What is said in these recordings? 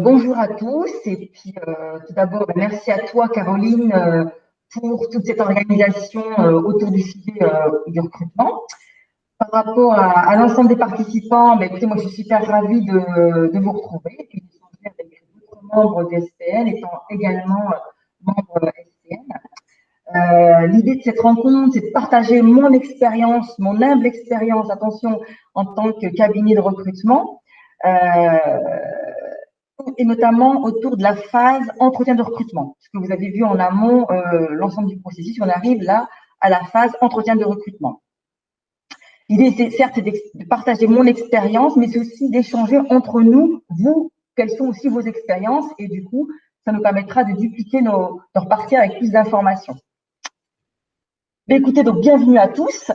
Bonjour à tous et puis tout d'abord merci à toi Caroline pour toute cette organisation autour du sujet du recrutement. Par rapport à l'ensemble des participants, écoutez, moi je suis super ravie de vous retrouver et d'échanger avec d'autres membres de SPN étant également membre SPN. L'idée de cette rencontre, c'est de partager mon expérience, mon humble expérience, attention, en tant que cabinet de recrutement. Et notamment autour de la phase entretien de recrutement. Ce que vous avez vu en amont, l'ensemble du processus, on arrive là à la phase entretien de recrutement. L'idée, c'est certes de partager mon expérience, mais c'est aussi d'échanger entre nous, vous, quelles sont aussi vos expériences, et du coup, ça nous permettra de dupliquer de repartir avec plus d'informations. Écoutez, donc bienvenue à tous.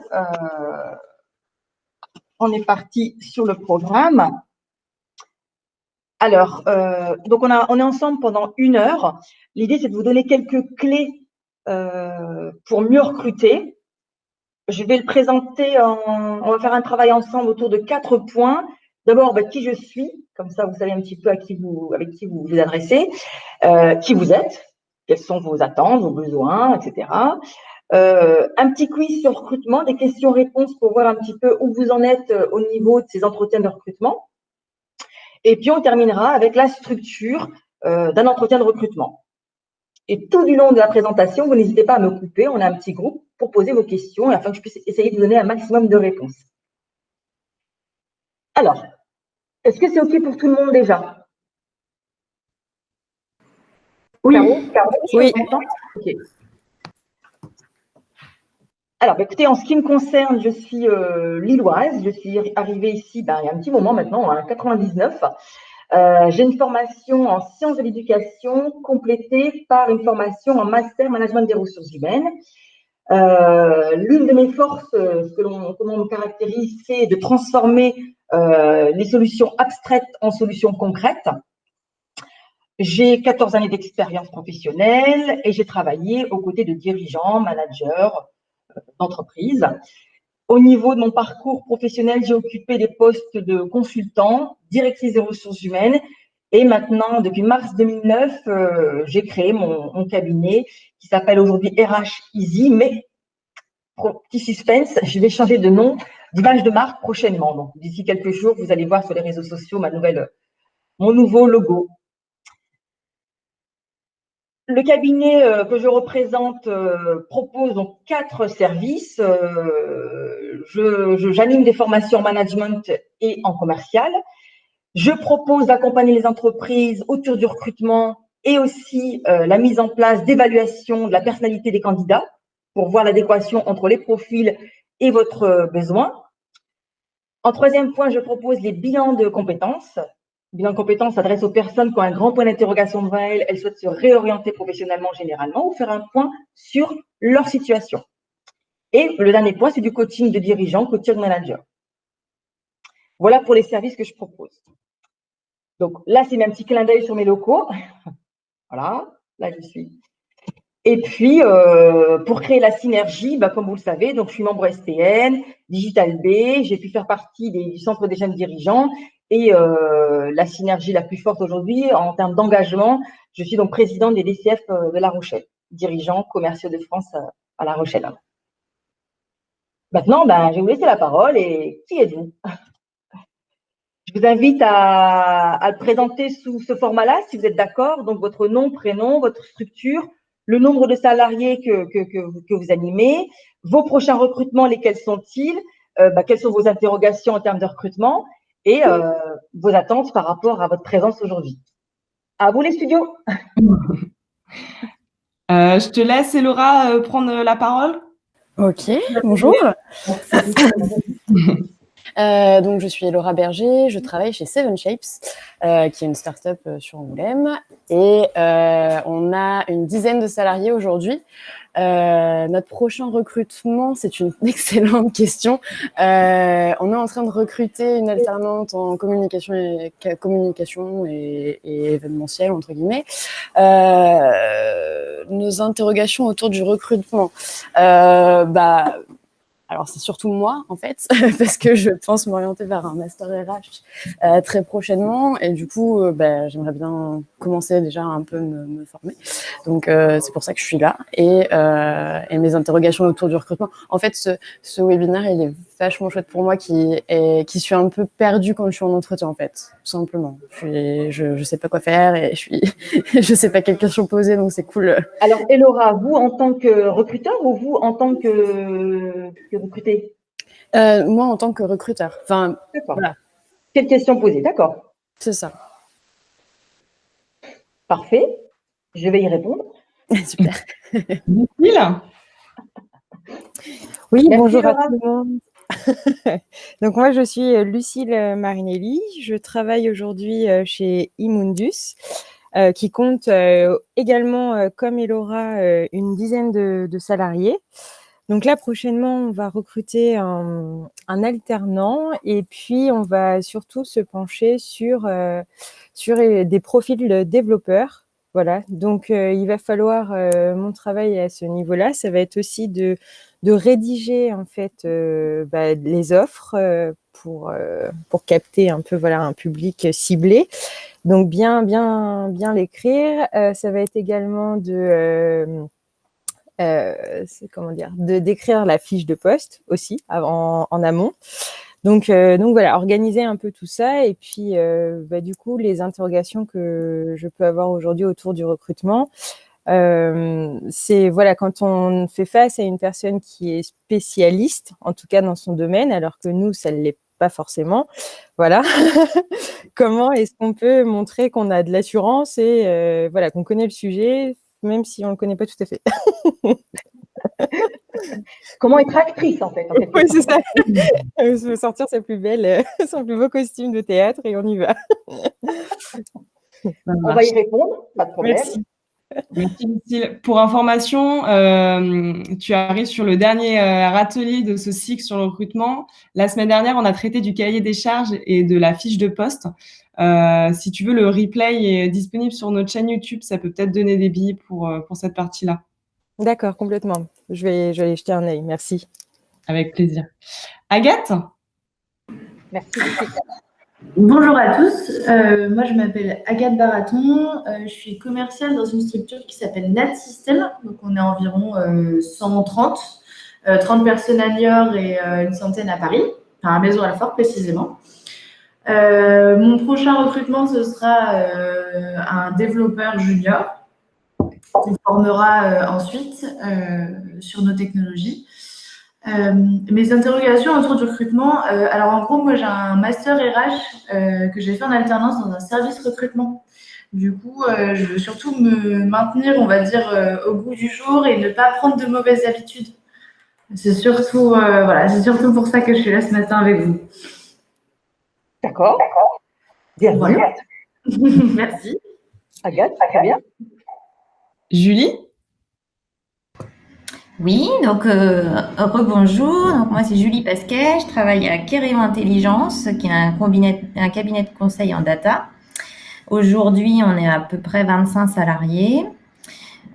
On est parti sur le programme. Alors, donc on est ensemble pendant 1 heure. L'idée, c'est de vous donner quelques clés pour mieux recruter. Je vais le présenter, on va faire un travail ensemble autour de 4 points. D'abord, qui je suis, comme ça vous savez un petit peu avec qui vous vous adressez, qui vous êtes, quelles sont vos attentes, vos besoins, etc. Un petit quiz sur recrutement, des questions-réponses pour voir un petit peu où vous en êtes au niveau de ces entretiens de recrutement. Et puis, on terminera avec la structure d'un entretien de recrutement. Et tout du long de la présentation, vous n'hésitez pas à me couper. On a un petit groupe pour poser vos questions afin que je puisse essayer de vous donner un maximum de réponses. Alors, est-ce que c'est OK pour tout le monde déjà? Oui. Caro, Oui. OK. Alors, écoutez, en ce qui me concerne, je suis lilloise. Je suis arrivée ici il y a un petit moment maintenant, en 99. J'ai une formation en sciences de l'éducation complétée par une formation en master management des ressources humaines. L'une de mes forces, comment on me caractérise, c'est de transformer les solutions abstraites en solutions concrètes. J'ai 14 années d'expérience professionnelle et j'ai travaillé aux côtés de dirigeants, managers d'entreprises. Au niveau de mon parcours professionnel, j'ai occupé des postes de consultant, directrice des ressources humaines. Et maintenant, depuis mars 2009, j'ai créé mon cabinet qui s'appelle aujourd'hui RH Easy. Mais, petit suspense, je vais changer de nom, d'image de marque prochainement. Donc, d'ici quelques jours, vous allez voir sur les réseaux sociaux mon nouveau logo. Le cabinet que je représente propose donc 4 services. J'anime des formations en management et en commercial. Je propose d'accompagner les entreprises autour du recrutement et aussi la mise en place d'évaluation de la personnalité des candidats pour voir l'adéquation entre les profils et votre besoin. En 3e point, je propose les bilans de compétences. Le bilan de compétences s'adresse aux personnes qui ont un grand point d'interrogation devant elles. Elles souhaitent se réorienter professionnellement généralement ou faire un point sur leur situation. Et le dernier point, c'est du coaching de dirigeants, coaching manager. Voilà pour les services que je propose. Donc là, c'est un petit clin d'œil sur mes locaux. Voilà, là je suis. Et puis, pour créer la synergie, comme vous le savez, donc je suis membre SPN, Digital B, j'ai pu faire partie du Centre des jeunes dirigeants et la synergie la plus forte aujourd'hui en termes d'engagement, je suis donc présidente des DCF de La Rochelle, dirigeants commerciaux de France à La Rochelle. Maintenant, je vais vous laisser la parole et qui êtes-vous? Je vous invite à le présenter sous ce format-là, si vous êtes d'accord. Donc, votre nom, prénom, votre structure, le nombre de salariés que vous animez, vos prochains recrutements, lesquels sont-ils, quelles sont vos interrogations en termes de recrutement et vos attentes par rapport à votre présence aujourd'hui. À vous les studios. Je te laisse, Laura, prendre la parole. Ok, bonjour. Donc, je suis Laura Berger, je travaille chez Seven Shapes, qui est une start-up sur Angoulême. Et on a une dizaine de salariés aujourd'hui. Notre prochain recrutement, c'est une excellente question. On est en train de recruter une alternante en communication et événementiel, entre guillemets. Nos interrogations autour du recrutement. alors c'est surtout moi en fait, parce que je pense m'orienter vers un master RH très prochainement et du coup j'aimerais bien commencer déjà un peu me former. Donc c'est pour ça que je suis là et mes interrogations autour du recrutement. En fait, ce webinaire il est vachement chouette pour moi qui suis un peu perdue quand je suis en entretien en fait, tout simplement. Je sais pas quoi faire et je sais pas quelle question poser, donc c'est cool. Alors, Elora, vous en tant que recruteur ou vous en tant que recruté? Moi en tant que recruteur. Enfin, D'accord. voilà, Quelle question poser? D'accord. c'est ça. Parfait. Je vais y répondre. Super. Lucille. Oui, Merci, bonjour à Laura. tout le monde. Donc moi, je suis Lucille Marinelli. Je travaille aujourd'hui chez Imundus, qui compte également, comme Elora, une dizaine de salariés. Donc là, prochainement, on va recruter un alternant et puis on va surtout se pencher sur des profils de développeurs. Voilà, donc il va falloir mon travail à ce niveau-là. Ça va être aussi de rédiger en fait les offres pour capter un peu voilà un public ciblé. Donc bien l'écrire. Ça va être également de d'écrire la fiche de poste aussi en amont. Donc voilà, organiser un peu tout ça et puis du coup les interrogations que je peux avoir aujourd'hui autour du recrutement. C'est voilà, quand on fait face à une personne qui est spécialiste, en tout cas dans son domaine, alors que nous, ça ne l'est pas forcément. Voilà. Comment est-ce qu'on peut montrer qu'on a de l'assurance et voilà, qu'on connaît le sujet, même si on ne le connaît pas tout à fait. Comment être actrice, en fait. Oui, c'est ça. Il faut sortir sa plus belle, son plus beau costume de théâtre et on y va. On va y répondre, pas de problème. Merci. Merci Lucille. Pour information, tu arrives sur le dernier atelier de ce cycle sur le recrutement. La semaine dernière, on a traité du cahier des charges et de la fiche de poste. Si tu veux, le replay est disponible sur notre chaîne YouTube. Ça peut peut-être donner des billes pour cette partie-là. D'accord, complètement. Je vais aller jeter un œil. Merci. Avec plaisir. Agathe? Merci. Bonjour à tous, moi je m'appelle Agathe Baraton, je suis commerciale dans une structure qui s'appelle Nat System, donc on est environ 130, 30 personnes à Niort et une centaine à Paris, enfin à Maison-Alfort précisément. Mon prochain recrutement ce sera un développeur junior qu'on formera ensuite sur nos technologies. Mes interrogations autour du recrutement, alors en gros, moi j'ai un master RH que j'ai fait en alternance dans un service recrutement. Du coup, je veux surtout me maintenir, on va dire, au goût du jour et ne pas prendre de mauvaises habitudes. C'est surtout, c'est surtout pour ça que je suis là ce matin avec vous. D'accord. Bienvenue. Voilà. Merci. Agathe, très bien. Julie? Oui, donc rebonjour. Donc moi c'est Julie Pasquet, je travaille à Kéréo Intelligence, qui est un cabinet de conseil en data. Aujourd'hui, on est à peu près 25 salariés.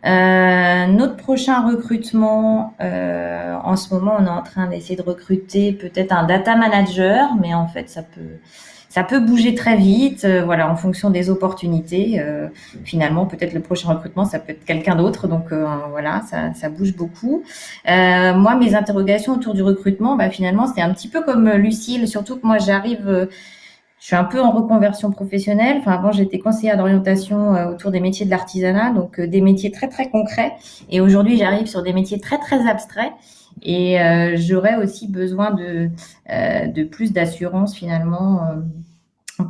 Notre prochain recrutement, en ce moment, on est en train d'essayer de recruter peut-être un data manager, mais en fait, ça peut bouger très vite, voilà, en fonction des opportunités. Finalement, peut-être le prochain recrutement, ça peut être quelqu'un d'autre. Donc, voilà, ça bouge beaucoup. Moi, mes interrogations autour du recrutement, finalement, c'est un petit peu comme Lucille, surtout que moi, je suis un peu en reconversion professionnelle. Enfin, avant, j'étais conseillère d'orientation autour des métiers de l'artisanat, donc des métiers très, très concrets. Et aujourd'hui, j'arrive sur des métiers très, très abstraits. Et j'aurais aussi besoin de plus d'assurance finalement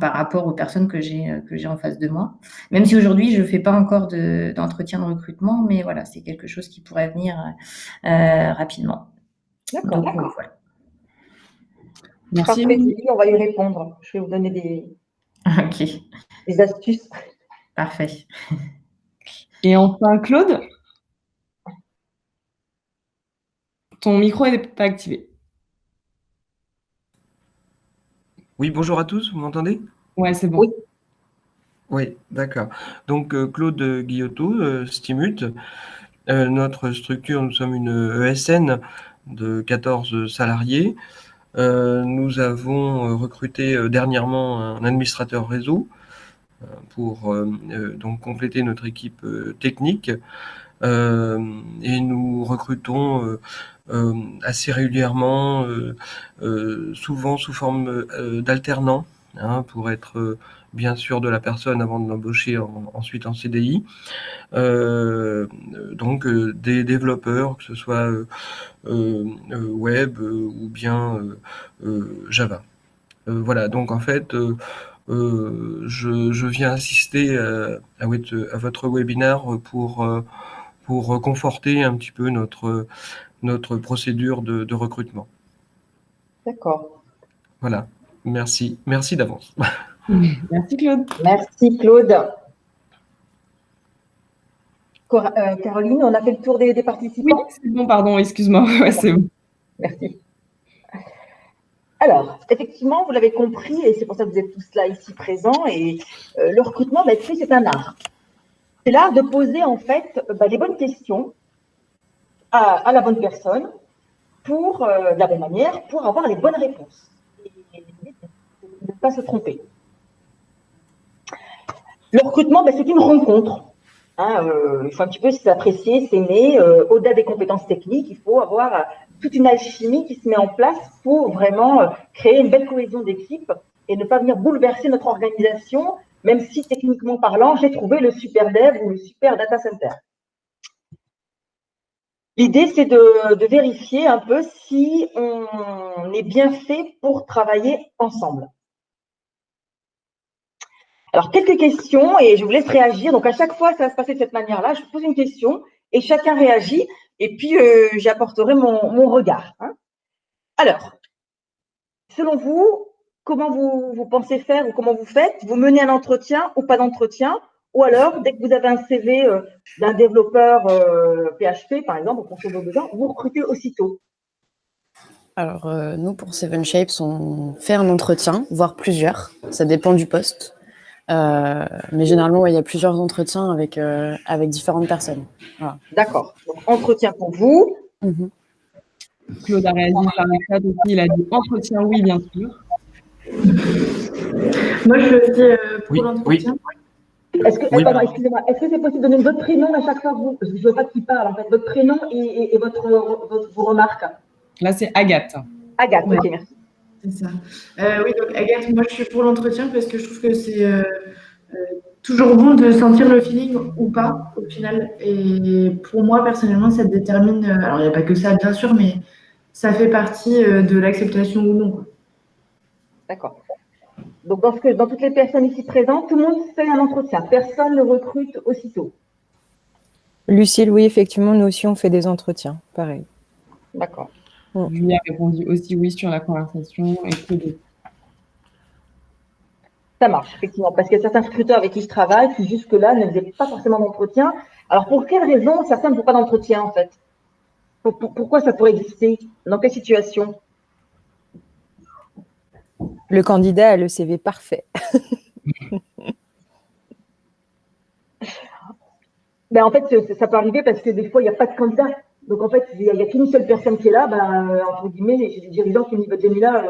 par rapport aux personnes que j'ai en face de moi. Même si aujourd'hui, je ne fais pas encore d'entretien de recrutement, mais voilà, c'est quelque chose qui pourrait venir rapidement. D'accord. Donc, voilà. Merci. Parfait, Julie, on va y répondre. Je vais vous donner Ok, des astuces. parfait. Et enfin, Claude? Ton micro n'est pas activé. Oui, bonjour à tous, vous m'entendez? Ouais, c'est bon. Oui. Oui, d'accord. Donc, Claude Guillotot, Stimut. Notre structure, nous sommes une ESN de 14 salariés. Nous avons recruté dernièrement un administrateur réseau pour donc compléter notre équipe technique. Et nous recrutons assez régulièrement, souvent sous forme d'alternants, hein, pour être bien sûr de la personne avant de l'embaucher ensuite en CDI. Donc des développeurs, que ce soit web ou bien Java. Voilà, donc en fait, je viens assister à votre webinaire pour conforter un petit peu notre procédure de recrutement. D'accord. Voilà, merci d'avance. Merci Claude. Merci Claude. Caroline, on a fait le tour des Oui, participants? c'est bon, pardon, excuse-moi. Ouais, c'est bon. Merci. Alors, effectivement, vous l'avez compris, et c'est pour ça que vous êtes tous là ici présents, et le recrutement, écoutez, c'est un art. C'est l'art de poser en fait les bonnes questions à la bonne personne pour de la bonne manière, pour avoir les bonnes réponses. Et ne pas se tromper. Le recrutement, c'est une rencontre. Hein, il faut un petit peu s'apprécier, s'aimer. Au-delà des compétences techniques, il faut avoir toute une alchimie qui se met en place pour vraiment créer une belle cohésion d'équipe et ne pas venir bouleverser notre organisation, même si techniquement parlant, j'ai trouvé le super dev ou le super data center. L'idée, c'est de vérifier un peu si on est bien fait pour travailler ensemble. Alors, quelques questions et je vous laisse réagir. Donc, à chaque fois, ça va se passer de cette manière-là. Je vous pose une question et chacun réagit et puis j'apporterai mon regard. Hein. Alors, selon vous, comment vous pensez faire ou comment vous faites? Vous menez un entretien ou pas d'entretien? Ou alors, dès que vous avez un CV d'un développeur PHP, par exemple, pour vos besoins, vous recrutez aussitôt? Alors, nous, pour Seven Shapes, on fait un entretien, voire plusieurs. Ça dépend du poste. Mais généralement, il y a plusieurs entretiens avec différentes personnes. Voilà. D'accord. Donc, entretien pour vous. Mm-hmm. Claude a réagi par le chat aussi. Il a dit entretien, oui, bien sûr. Moi, je le dis pour l'entretien. Oui. Est-ce que, oui. Excusez-moi, est-ce que c'est possible de donner votre prénom à chaque fois que vous, je ne veux pas qui parle, en fait, votre prénom et vos remarques? Là, c'est Agathe. Agathe, ok, merci. C'est ça. Oui, donc Agathe, moi, je suis pour l'entretien parce que je trouve que c'est toujours bon de sentir le feeling ou pas, au final. Et pour moi, personnellement, ça détermine. Alors, il n'y a pas que ça, bien sûr, mais ça fait partie de l'acceptation ou non. D'accord. Donc, dans toutes les personnes ici présentes, tout le monde fait un entretien. Personne ne recrute aussitôt. Lucille, oui, effectivement, nous aussi, on fait des entretiens. Pareil. D'accord. Julie a répondu aussi oui sur la conversation et Claude. Ça marche, effectivement, parce qu'il y a certains recruteurs avec qui je travaille qui, jusque-là, ne faisaient pas forcément d'entretien. Alors, pour quelle raison certains ne font pas d'entretien, en fait? Pourquoi ça pourrait exister? Dans quelle situation? Le candidat a le CV parfait. En fait, ça peut arriver parce que des fois, il n'y a pas de candidat. Donc, en fait, il n'y a qu'une seule personne qui est là. Entre guillemets, j'ai des dirigeants qui me disent, Jamila,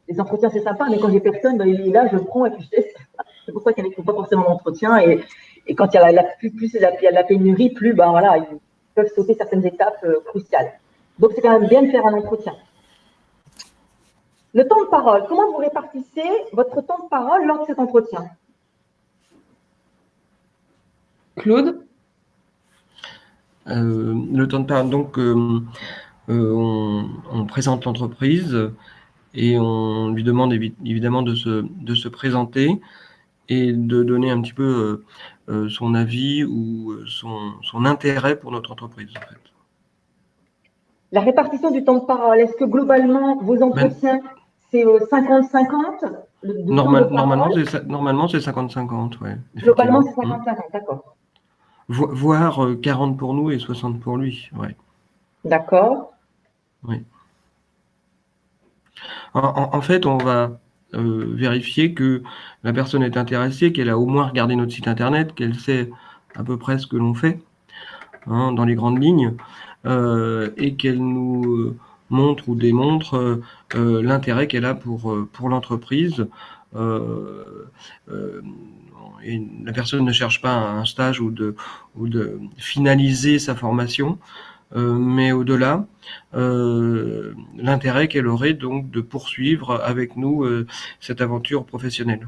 les entretiens, c'est sympa, mais quand j'ai personne, il est là, je le prends et puis je teste. C'est pour ça qu'il n'y a pas forcément d'entretien. Et quand il y a plus il y a de la pénurie, plus voilà, ils peuvent sauter certaines étapes cruciales. Donc, c'est quand même bien de faire un entretien. Le temps de parole. Comment vous répartissez votre temps de parole lors de cet entretien? Claude? Le temps de parole, donc on présente l'entreprise et on lui demande évidemment de se présenter et de donner un petit peu son avis ou son intérêt pour notre entreprise, en fait. La répartition du temps de parole, est-ce que globalement, vos entretiens, c'est 50-50? Normalement, c'est 50-50, ouais. Globalement, c'est 50-50, d'accord. Voire 40 pour nous et 60 pour lui, ouais. D'accord. Oui. En fait, on va vérifier que la personne est intéressée, qu'elle a au moins regardé notre site internet, qu'elle sait à peu près ce que l'on fait, hein, dans les grandes lignes, et qu'elle nous montre ou démontre l'intérêt qu'elle a pour l'entreprise. Et la personne ne cherche pas un stage ou de finaliser sa formation, mais au-delà, l'intérêt qu'elle aurait donc de poursuivre avec nous cette aventure professionnelle.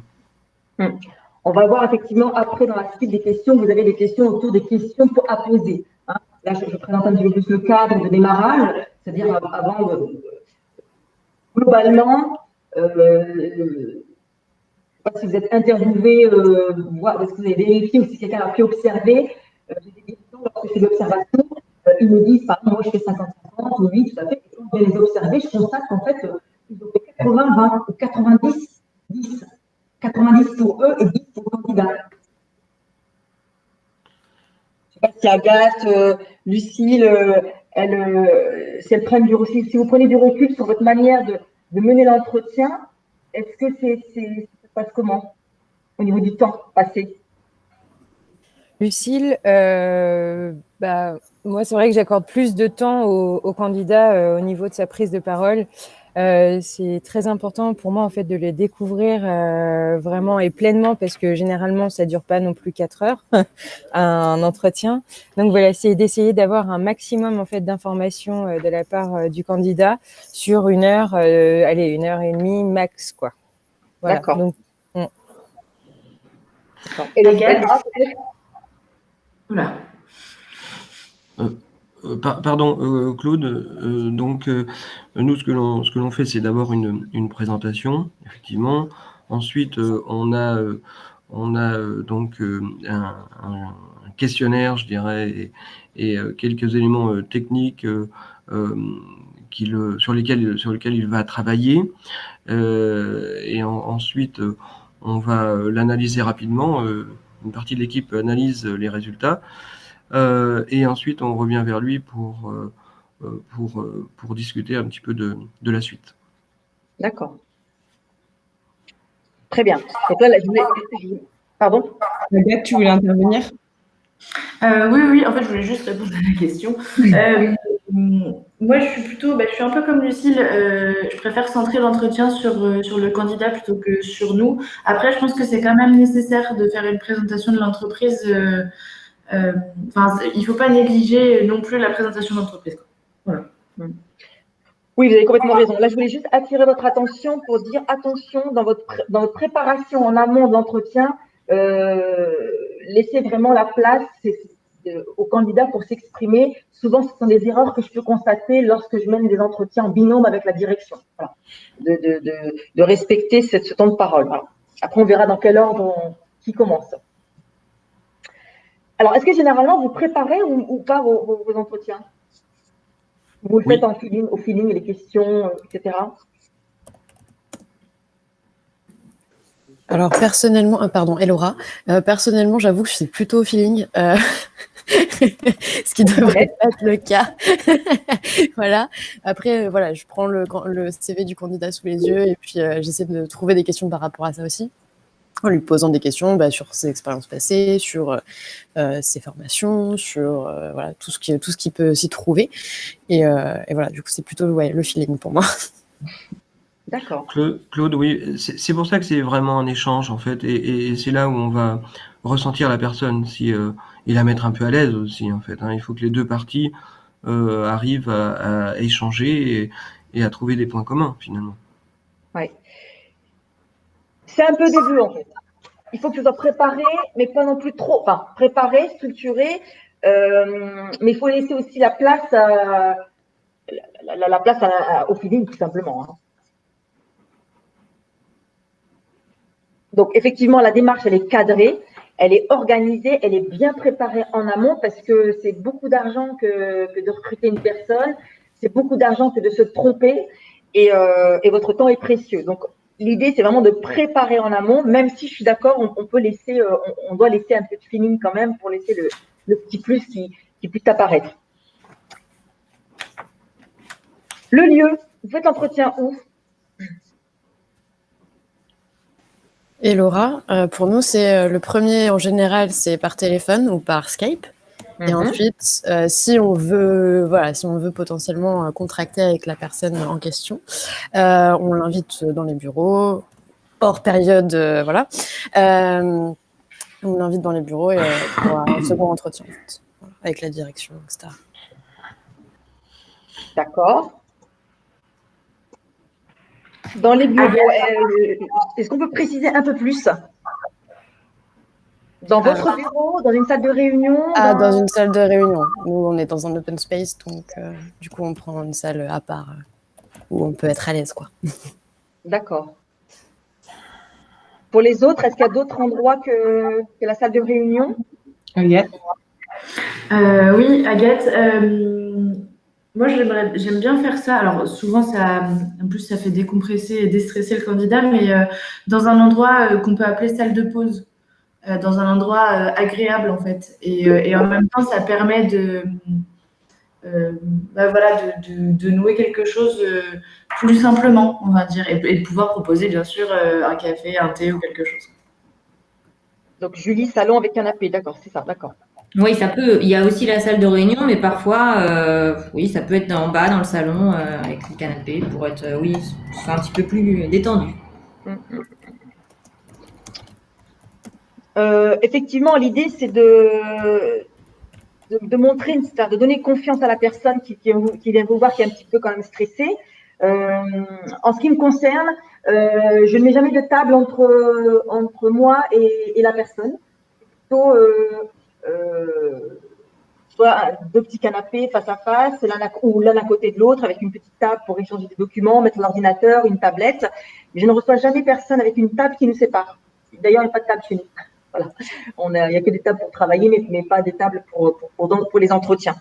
On va voir effectivement après dans la suite des questions, vous avez des questions autour des questions à poser. Hein. Là, je présente un petit peu plus le cadre de démarrage, c'est-à-dire avant, globalement, je ne sais pas si vous êtes interviewé, est-ce que vous avez vérifié ou si quelqu'un a pu observer. J'ai des questions lorsque je fais l'observation, ils me disent, par exemple, moi je fais 50-50, oui, tout à fait. Et quand je vais les observer, je constate qu'en fait, ils ont fait 80-20 ou 90-10. 90 pour eux et 10 pour le candidat. Je ne sais pas si Agathe, Lucille, si elles prennent si vous prenez du recul sur votre manière de mener l'entretien, est-ce que ça se passe comment au niveau du temps passé? Lucille, moi, c'est vrai que j'accorde plus de temps au candidat au niveau de sa prise de parole. C'est très important pour moi en fait de les découvrir vraiment et pleinement parce que généralement ça dure pas non plus 4 heures un entretien. Donc voilà, c'est d'essayer d'avoir un maximum en fait d'informations de la part du candidat sur 1 heure, 1h30 max quoi. Voilà. D'accord. Donc, et le gars, Oula. Pardon, Claude. Donc, nous, ce que l'on fait, c'est d'abord une présentation, effectivement. Ensuite, on a donc un questionnaire, je dirais, et quelques éléments techniques sur lesquels il va travailler. Et ensuite, on va l'analyser rapidement. Une partie de l'équipe analyse les résultats. Et ensuite, on revient vers lui pour discuter un petit peu de la suite. D'accord. Très bien. Donc là, pardon? Agathe, tu voulais intervenir? Oui. En fait, je voulais juste répondre à la question. Moi, je suis un peu comme Lucille. Je préfère centrer l'entretien sur le candidat plutôt que sur nous. Après, je pense que c'est quand même nécessaire de faire une présentation de l'entreprise. Il ne faut pas négliger non plus la présentation d'entreprise. Voilà. Oui, vous avez complètement raison. Là, je voulais juste attirer votre attention pour dire attention dans votre préparation en amont de l'entretien, laissez vraiment la place au candidat pour s'exprimer. Souvent, ce sont des erreurs que je peux constater lorsque je mène des entretiens en binôme avec la direction. Voilà. De respecter ce temps de parole. Voilà. Après, on verra dans quel ordre qui commence. Alors, est-ce que généralement, vous préparez ou pas vos entretiens? Vous le faites au feeling, les questions, etc. Alors personnellement, pardon, Elora, personnellement, j'avoue que c'est plutôt au feeling, ce qui devrait pas être le cas. Voilà. Après, voilà, je prends le CV du candidat sous les yeux et puis j'essaie de trouver des questions par rapport à ça aussi, en lui posant des questions sur ses expériences passées, sur ses formations, sur voilà, tout ce qui peut s'y trouver. Et voilà, du coup, c'est plutôt le feeling pour moi. D'accord. Claude, oui, c'est pour ça que c'est vraiment un échange, en fait, et c'est là où on va ressentir la personne, et la mettre un peu à l'aise aussi, en fait. Hein. Il faut que les deux parties arrivent à échanger et à trouver des points communs, finalement. Oui. C'est un peu au début, en fait. Il faut que ce soit préparé, mais pas non plus trop. Enfin, préparé, structuré, mais il faut laisser aussi la place au feeling, tout simplement. Hein. Donc, effectivement, la démarche, elle est cadrée, elle est organisée, elle est bien préparée en amont parce que c'est beaucoup d'argent que de recruter une personne, c'est beaucoup d'argent que de se tromper et votre temps est précieux. Donc, l'idée, c'est vraiment de préparer en amont, même si je suis d'accord, on peut laisser, on doit laisser un peu de feeling quand même pour laisser le petit plus qui puisse apparaître. Le lieu, vous faites l'entretien où? Et Laura, pour nous, c'est le premier en général, c'est par téléphone ou par Skype. Et ensuite, si on veut potentiellement contracter avec la personne en question, on l'invite dans les bureaux, hors période, voilà. On l'invite dans les bureaux et pour un second entretien, en fait, voilà, avec la direction, etc. D'accord. Dans les bureaux, est-ce qu'on peut préciser un peu plus? Dans votre bureau, dans une salle de réunion? Dans une salle de réunion. Nous, on est dans un open space, donc du coup, on prend une salle à part où on peut être à l'aise, quoi. D'accord. Pour les autres, est-ce qu'il y a d'autres endroits que la salle de réunion? Agathe. Oui, Agathe. Moi, j'aime bien faire ça. Alors, souvent, en plus, ça fait décompresser et déstresser le candidat, mais dans un endroit qu'on peut appeler salle de pause, dans un endroit agréable, en fait. Et en même temps, ça permet de nouer quelque chose plus simplement, on va dire, et de pouvoir proposer, bien sûr, un café, un thé ou quelque chose. Donc, Julie, salon avec canapé, d'accord, c'est ça, d'accord. Oui, ça peut. Il y a aussi la salle de réunion, mais parfois, oui, ça peut être en bas dans le salon avec le canapé pour être, un petit peu plus détendu. Effectivement, l'idée, c'est de montrer, de donner confiance à la personne qui vient vous voir, qui est un petit peu quand même stressée. En ce qui me concerne, je ne mets jamais de table entre moi et la personne. Plutôt soit 2 petits canapés face à face, ou l'un à côté de l'autre, avec une petite table pour échanger des documents, mettre l'ordinateur, une tablette. Mais je ne reçois jamais personne avec une table qui nous sépare. D'ailleurs, il n'y a pas de table chez nous. Voilà. Il n'y a que des tables pour travailler, mais pas des tables pour les entretiens.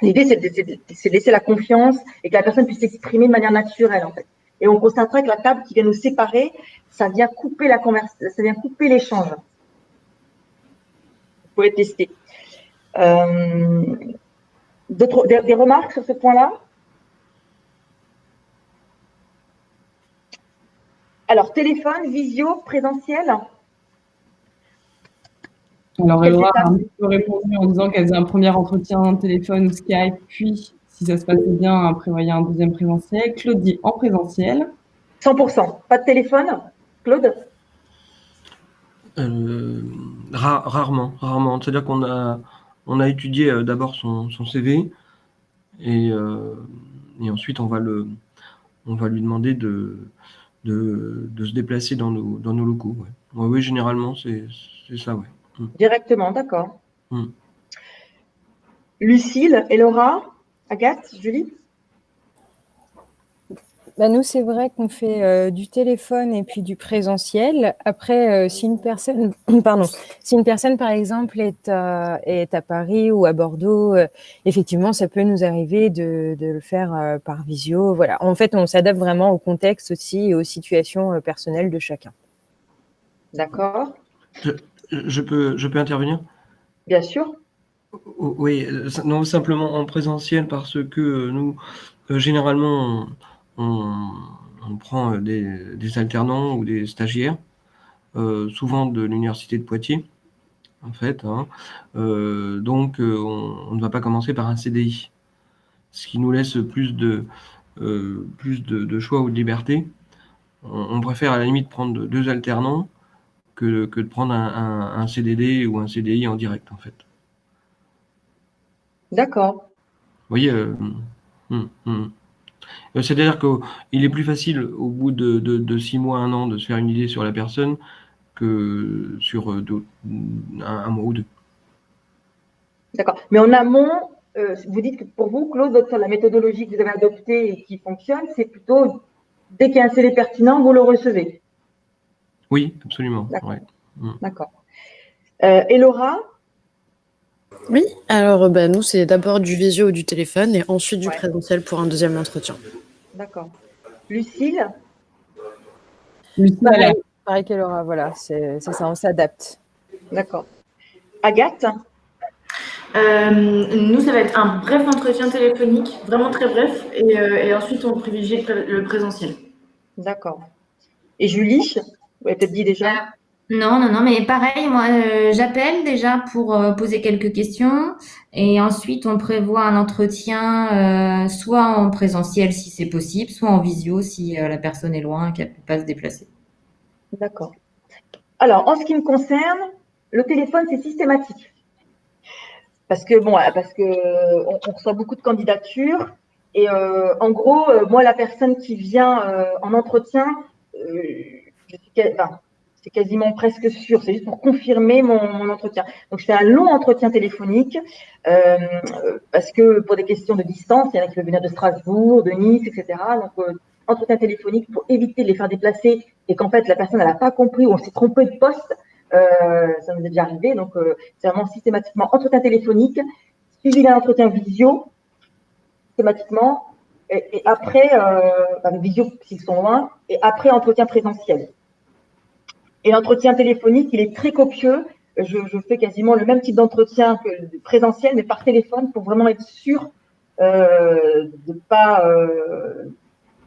L'idée, c'est de laisser la confiance et que la personne puisse s'exprimer de manière naturelle, en fait. Et on constatera que la table qui vient nous séparer, ça vient couper la conversation, ça vient couper l'échange. Vous pouvez tester. Des remarques sur ce point-là? Alors, téléphone, visio, présentiel? Alors, Elora a un petit peu répondu en disant qu'elle faisait un premier entretien téléphone ou Skype, puis, si ça se passait bien, prévoyait un deuxième présentiel. Claude dit en présentiel. 100%. Pas de téléphone, Claude? Rarement. C'est-à-dire qu'on a étudié d'abord son CV et ensuite on va lui demander de se déplacer dans nos locaux. Ouais. Oui, généralement, c'est ça, ouais. Directement, d'accord. Lucille, Elora, Agathe, Julie? Nous, c'est vrai qu'on fait du téléphone et puis du présentiel. Après, si une personne, par exemple, est à Paris ou à Bordeaux, effectivement, ça peut nous arriver de le faire par visio. Voilà. En fait, on s'adapte vraiment au contexte aussi et aux situations personnelles de chacun. D'accord. Je peux intervenir? Bien sûr. Oui, non, simplement en présentiel parce que nous, généralement, on prend des alternants ou des stagiaires, souvent de l'université de Poitiers, en fait. Donc, on ne va pas commencer par un CDI, ce qui nous laisse plus de choix ou de liberté. On préfère à la limite prendre 2 alternants que de prendre un CDD ou un CDI en direct, en fait. D'accord. Vous voyez, c'est-à-dire qu'il est plus facile au bout de 6 mois, 1 an de se faire une idée sur la personne que sur un mois ou 2. D'accord. Mais en amont, vous dites que pour vous, Claude, la méthodologie que vous avez adoptée et qui fonctionne, c'est plutôt dès qu'il y a un CV pertinent, vous le recevez. Oui, absolument. D'accord. Elora? Oui, alors nous, c'est d'abord du visio ou du téléphone et ensuite du présentiel pour un deuxième entretien. D'accord. Lucille? Pareil qu'Elora, voilà, c'est ça, on s'adapte. D'accord. Agathe? Nous, ça va être un bref entretien téléphonique, vraiment très bref, et ensuite on privilégie le présentiel. D'accord. Et Julie? Vous l'avez peut-être dit déjà. Non, mais pareil, moi, j'appelle déjà pour poser quelques questions et ensuite on prévoit un entretien soit en présentiel si c'est possible, soit en visio si la personne est loin et qu'elle ne peut pas se déplacer. D'accord. Alors, en ce qui me concerne, le téléphone, c'est systématique. Parce que on reçoit beaucoup de candidatures et en gros, moi, la personne qui vient en entretien, c'est quasiment presque sûr. C'est juste pour confirmer mon entretien. Donc, je fais un long entretien téléphonique parce que pour des questions de distance, il y en a qui veulent venir de Strasbourg, de Nice, etc. Donc, entretien téléphonique pour éviter de les faire déplacer et qu'en fait, la personne n'a pas compris ou on s'est trompé de poste. Ça nous est déjà arrivé. Donc, c'est vraiment systématiquement entretien téléphonique, suivi d'un entretien visio, systématiquement, et après, visio s'ils sont loin, et après entretien présentiel. Et l'entretien téléphonique, il est très copieux. Je fais quasiment le même type d'entretien que le présentiel, mais par téléphone pour vraiment être sûr de pas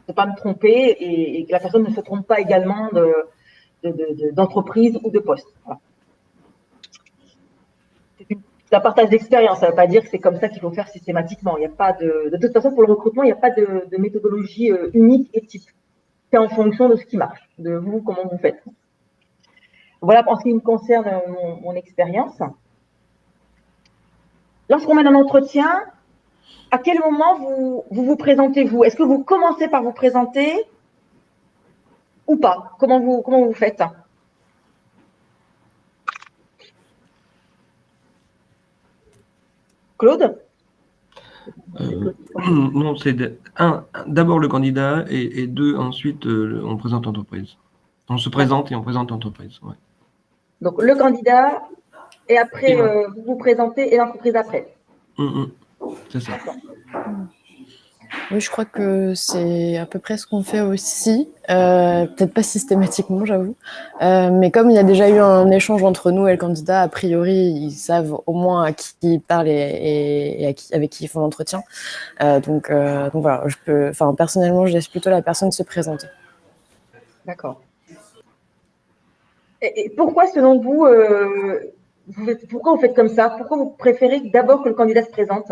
me tromper et que la personne ne se trompe pas également d'entreprise ou de poste. Voilà. C'est un partage d'expérience, ça ne veut pas dire que c'est comme ça qu'il faut faire systématiquement. Il n'y a pas de toute façon, pour le recrutement, il n'y a pas de méthodologie unique et type. C'est en fonction de ce qui marche, de vous, comment vous faites. Voilà en ce qui me concerne mon expérience. Lorsqu'on mène un entretien, à quel moment vous présentez vous? Est-ce que vous commencez par vous présenter ou pas? Comment vous faites? Claude? Non, c'est d'abord le candidat et deux, ensuite on présente l'entreprise. On se présente et on présente l'entreprise. Ouais. Donc le candidat et après vous vous présentez et l'entreprise après. C'est ça. Oui, je crois que c'est à peu près ce qu'on fait aussi. Peut-être pas systématiquement, j'avoue. Mais comme il y a déjà eu un échange entre nous et le candidat, a priori, ils savent au moins à qui ils parlent et avec qui ils font l'entretien. Donc voilà, personnellement, je laisse plutôt la personne se présenter. D'accord. Et pourquoi, selon vous, pourquoi vous faites comme ça? Pourquoi vous préférez d'abord que le candidat se présente?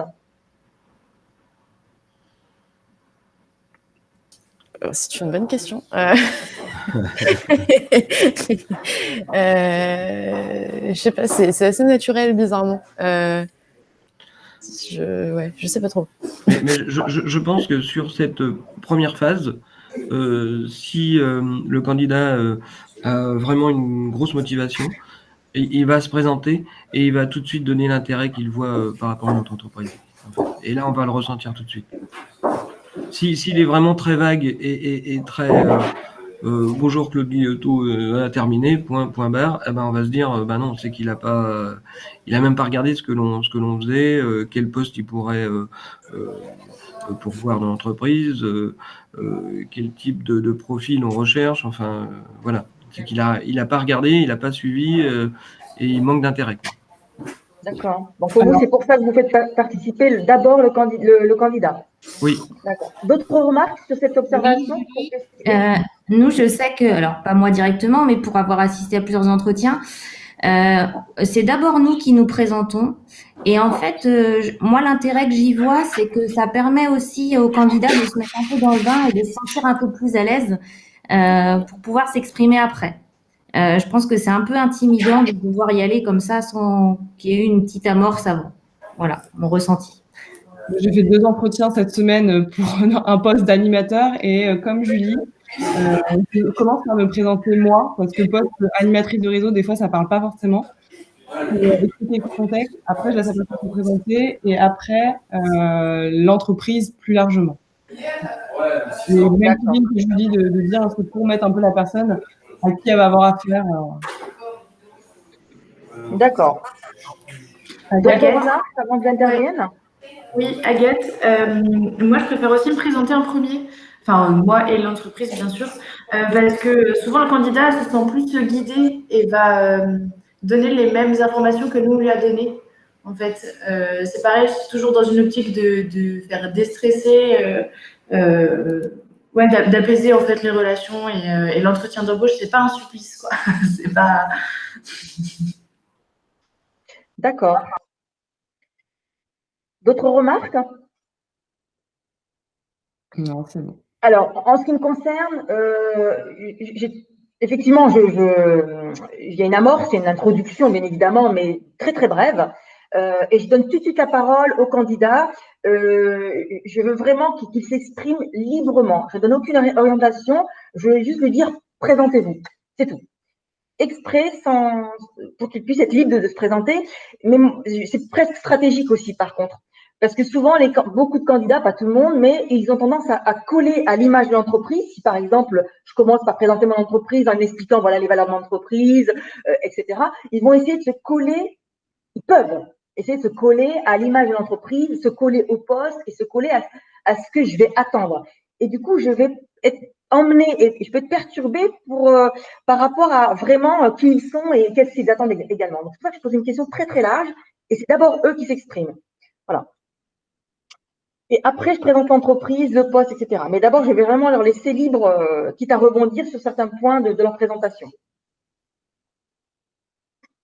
C'est une bonne question. Je sais pas, c'est assez naturel, bizarrement. Je sais pas trop. Mais je pense que sur cette première phase, si le candidat a vraiment une grosse motivation, il va se présenter et il va tout de suite donner l'intérêt qu'il voit par rapport à notre entreprise. En fait. Et là, on va le ressentir tout de suite. S'il est vraiment très vague et très bonjour Claude Guillotot a terminé, point barre, eh ben on va se dire non, c'est qu'il a pas, il a même pas regardé ce que l'on faisait, quel poste il pourrait pourvoir dans l'entreprise, quel type de profil on recherche, enfin voilà, c'est qu'il a pas regardé, il a pas suivi et il manque d'intérêt. D'accord. Donc pour vous, c'est pour ça que vous faites participer d'abord le candidat. Oui. D'accord. D'autres remarques sur cette observation? Oui. Nous, je sais que, alors pas moi directement, mais pour avoir assisté à plusieurs entretiens, c'est d'abord nous qui nous présentons. Et en fait, moi, l'intérêt que j'y vois, c'est que ça permet aussi aux candidats de se mettre un peu dans le bain et de se sentir un peu plus à l'aise pour pouvoir s'exprimer après. Je pense que c'est un peu intimidant de devoir y aller comme ça sans qu'il y ait eu une petite amorce avant. Voilà, mon ressenti. J'ai fait 2 entretiens cette semaine pour un poste d'animateur et comme Julie, je commence par me présenter moi parce que poste animatrice de réseau, des fois, ça parle pas forcément. Expliquer le contexte. Après, je laisse la personne se présenter et après, l'entreprise plus largement. Et même que Julie de dire est-ce que pour mettre un peu la personne à qui elle va avoir affaire. D'accord. D'autres remarques avant que j'intervienne? Oui, Agathe, moi je préfère aussi me présenter en premier, enfin moi et l'entreprise bien sûr, parce que souvent le candidat se sent plus guidé et va donner les mêmes informations que nous on lui a données. En fait, c'est pareil, je suis toujours dans une optique de faire déstresser Ouais, d'apaiser en fait les relations et l'entretien d'embauche, c'est pas un supplice, quoi. C'est pas. D'accord. D'autres remarques? Non, c'est bon. Alors, en ce qui me concerne, effectivement, il y a une amorce, il y a une introduction, bien évidemment, mais très, très brève. Et je donne tout de suite la parole au candidat. Je veux vraiment qu'il s'exprime librement. Je ne donne aucune orientation. Je vais juste lui dire, présentez-vous. C'est tout. Exprès, pour qu'il puisse être libre de se présenter. Mais c'est presque stratégique aussi, par contre. Parce que souvent, beaucoup de candidats, pas tout le monde, mais ils ont tendance à coller à l'image de l'entreprise. Si par exemple, je commence par présenter mon entreprise en expliquant voilà les valeurs de l'entreprise, etc., ils vont essayer de se coller, ils peuvent essayer de se coller à l'image de l'entreprise, se coller au poste et se coller à ce que je vais attendre. Et du coup, je vais être emmenée et je peux être perturbée par rapport à vraiment qui ils sont et qu'est-ce qu'ils attendent également. Donc, c'est pour ça que je pose une question très, très large et c'est d'abord eux qui s'expriment. Voilà. Et après, je présente l'entreprise, le poste, etc. Mais d'abord, je vais vraiment leur laisser libre, quitte à rebondir sur certains points de leur présentation.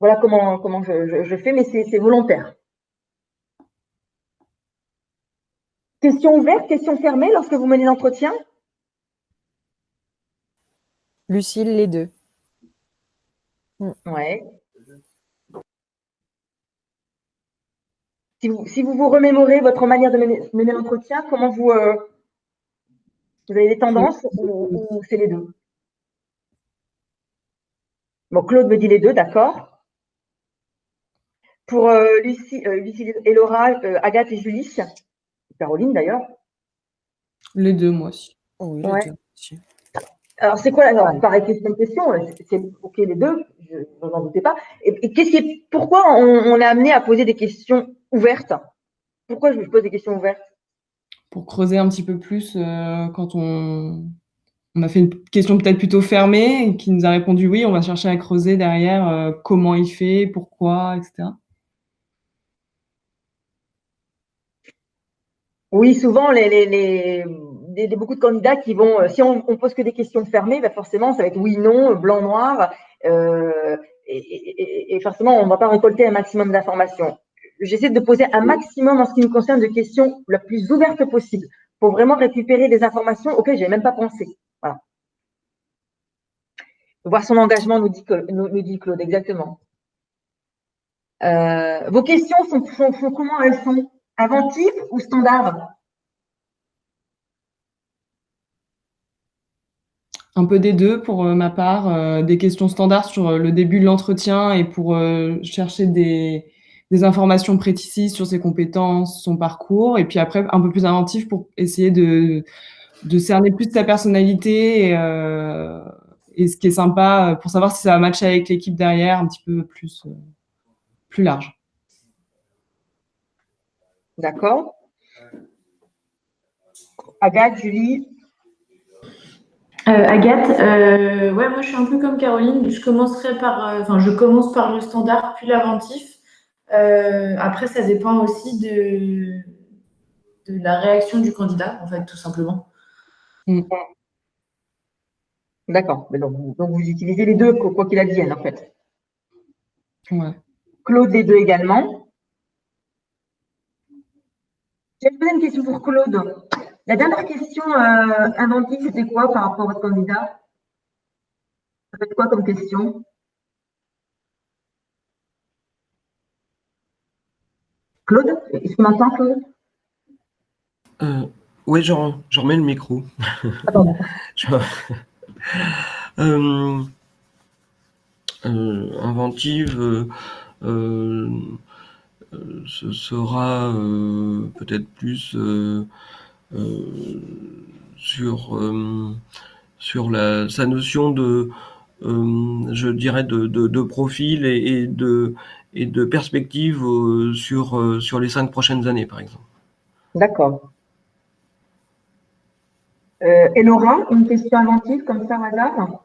Voilà comment je fais, mais c'est volontaire. Question ouverte, question fermée lorsque vous menez l'entretien? Lucille, les deux. Ouais. Si vous remémorez votre manière de mener l'entretien, comment vous avez des tendances ou c'est les deux? Bon, Claude me dit les deux, d'accord. Pour Lucie et Laura, Agathe et Julie, Caroline d'ailleurs. Les deux, moi aussi. Oui, Ouais. les deux aussi. Alors, c'est quoi alors, pareil, question, c'est OK les deux, je n'en doutais pas. Et pourquoi on est amené à poser des questions ouvertes? Pourquoi je pose des questions ouvertes? Pour creuser un petit peu plus, quand on a fait une question peut-être plutôt fermée et qui nous a répondu oui, on va chercher à creuser derrière, comment il fait, pourquoi, etc. Oui, souvent, beaucoup de candidats qui vont, si on pose que des questions fermées, bah forcément, ça va être oui, non, blanc, noir, et forcément, on ne va pas récolter un maximum d'informations. J'essaie de poser un maximum en ce qui me concerne de questions la plus ouverte possible pour vraiment récupérer des informations auxquelles je n'avais même pas pensé. Voilà. Voir son engagement, nous dit Claude, exactement. Vos questions sont comment elles sont? Inventives ou standards? Un peu des deux pour ma part, des questions standards sur le début de l'entretien et pour chercher des informations précises sur ses compétences, son parcours, et puis après un peu plus inventif pour essayer de cerner plus sa personnalité et ce qui est sympa pour savoir si ça va matcher avec l'équipe derrière, un petit peu plus large. D'accord. Agathe, Julie? Agathe, ouais, moi je suis un peu comme Caroline. Je commence par le standard puis l'inventif. Après, ça dépend aussi de la réaction du candidat, en fait, tout simplement. D'accord. Donc, vous utilisez les deux, quoi qu'il advienne, en fait. Ouais. Claude, les deux également. J'ai posé une question pour Claude. La dernière question inventive, c'était quoi par rapport à votre candidat? Ça fait quoi comme question? Claude, est-ce qu'on m'entend, Claude? Oui, je remets le micro. Pardon. Inventive, ce sera peut-être plus sur sa notion de, je dirais, de profil et de perspective sur les 5 prochaines années, par exemple. D'accord. Et Laura, une question inventive comme ça, au hasard,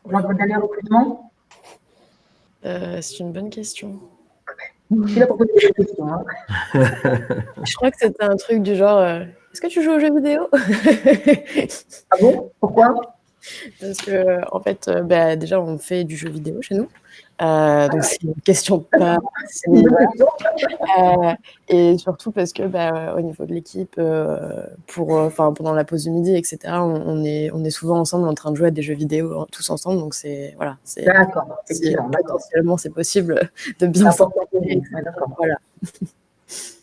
pour votre dernier recrutement? C'est une bonne question. Je suis là pour poser des questions. Hein. Je crois que c'était un truc du genre est-ce que tu joues aux jeux vidéo? Ah bon? Pourquoi? Parce que, en fait, déjà, on fait du jeu vidéo chez nous. Donc, c'est une question pas. Et surtout parce que, au niveau de l'équipe, pendant la pause du midi, etc., on est souvent ensemble en train de jouer à des jeux vidéo tous ensemble. Donc, voilà. D'accord. Excellent. Potentiellement, c'est possible de bien s'entendre. Voilà.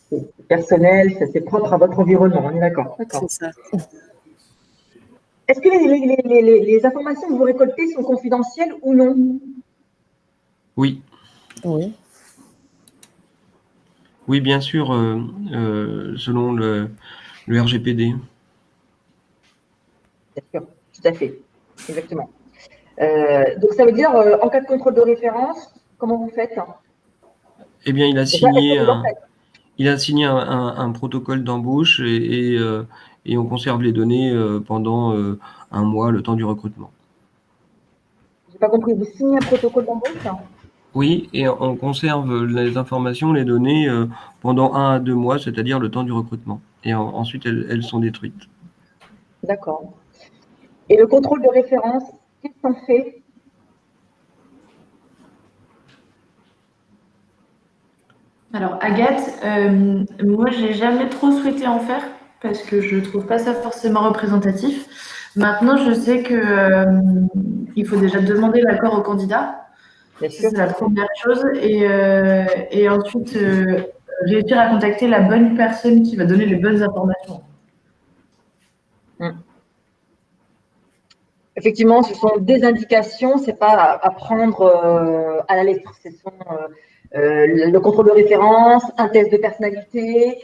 C'est personnel, c'est propre à votre environnement. On est d'accord. C'est ça. Est-ce que les informations que vous récoltez sont confidentielles ou non? Oui. Oui. Oui, bien sûr, selon le RGPD. Bien sûr, tout à fait. Exactement. Donc, ça veut dire, en cas de contrôle de référence, comment vous faites? Eh bien, il a signé un protocole d'embauche et on conserve les données pendant un mois, le temps du recrutement. Je n'ai pas compris. Vous signez un protocole d'embauche? Oui, et on conserve les informations, les données pendant 1 à 2 mois, c'est-à-dire le temps du recrutement. Et ensuite, elles sont détruites. D'accord. Et le contrôle de référence, qu'est-ce qu'on fait? Alors, Agathe, moi, j'ai jamais trop souhaité en faire parce que je trouve pas ça forcément représentatif. Maintenant, je sais que il faut déjà demander l'accord au candidat. C'est la première chose. Et ensuite, réussir à contacter la bonne personne qui va donner les bonnes informations. Effectivement, ce sont des indications, c'est pas à prendre à la lettre. Ce sont le contrôle de référence, un test de personnalité,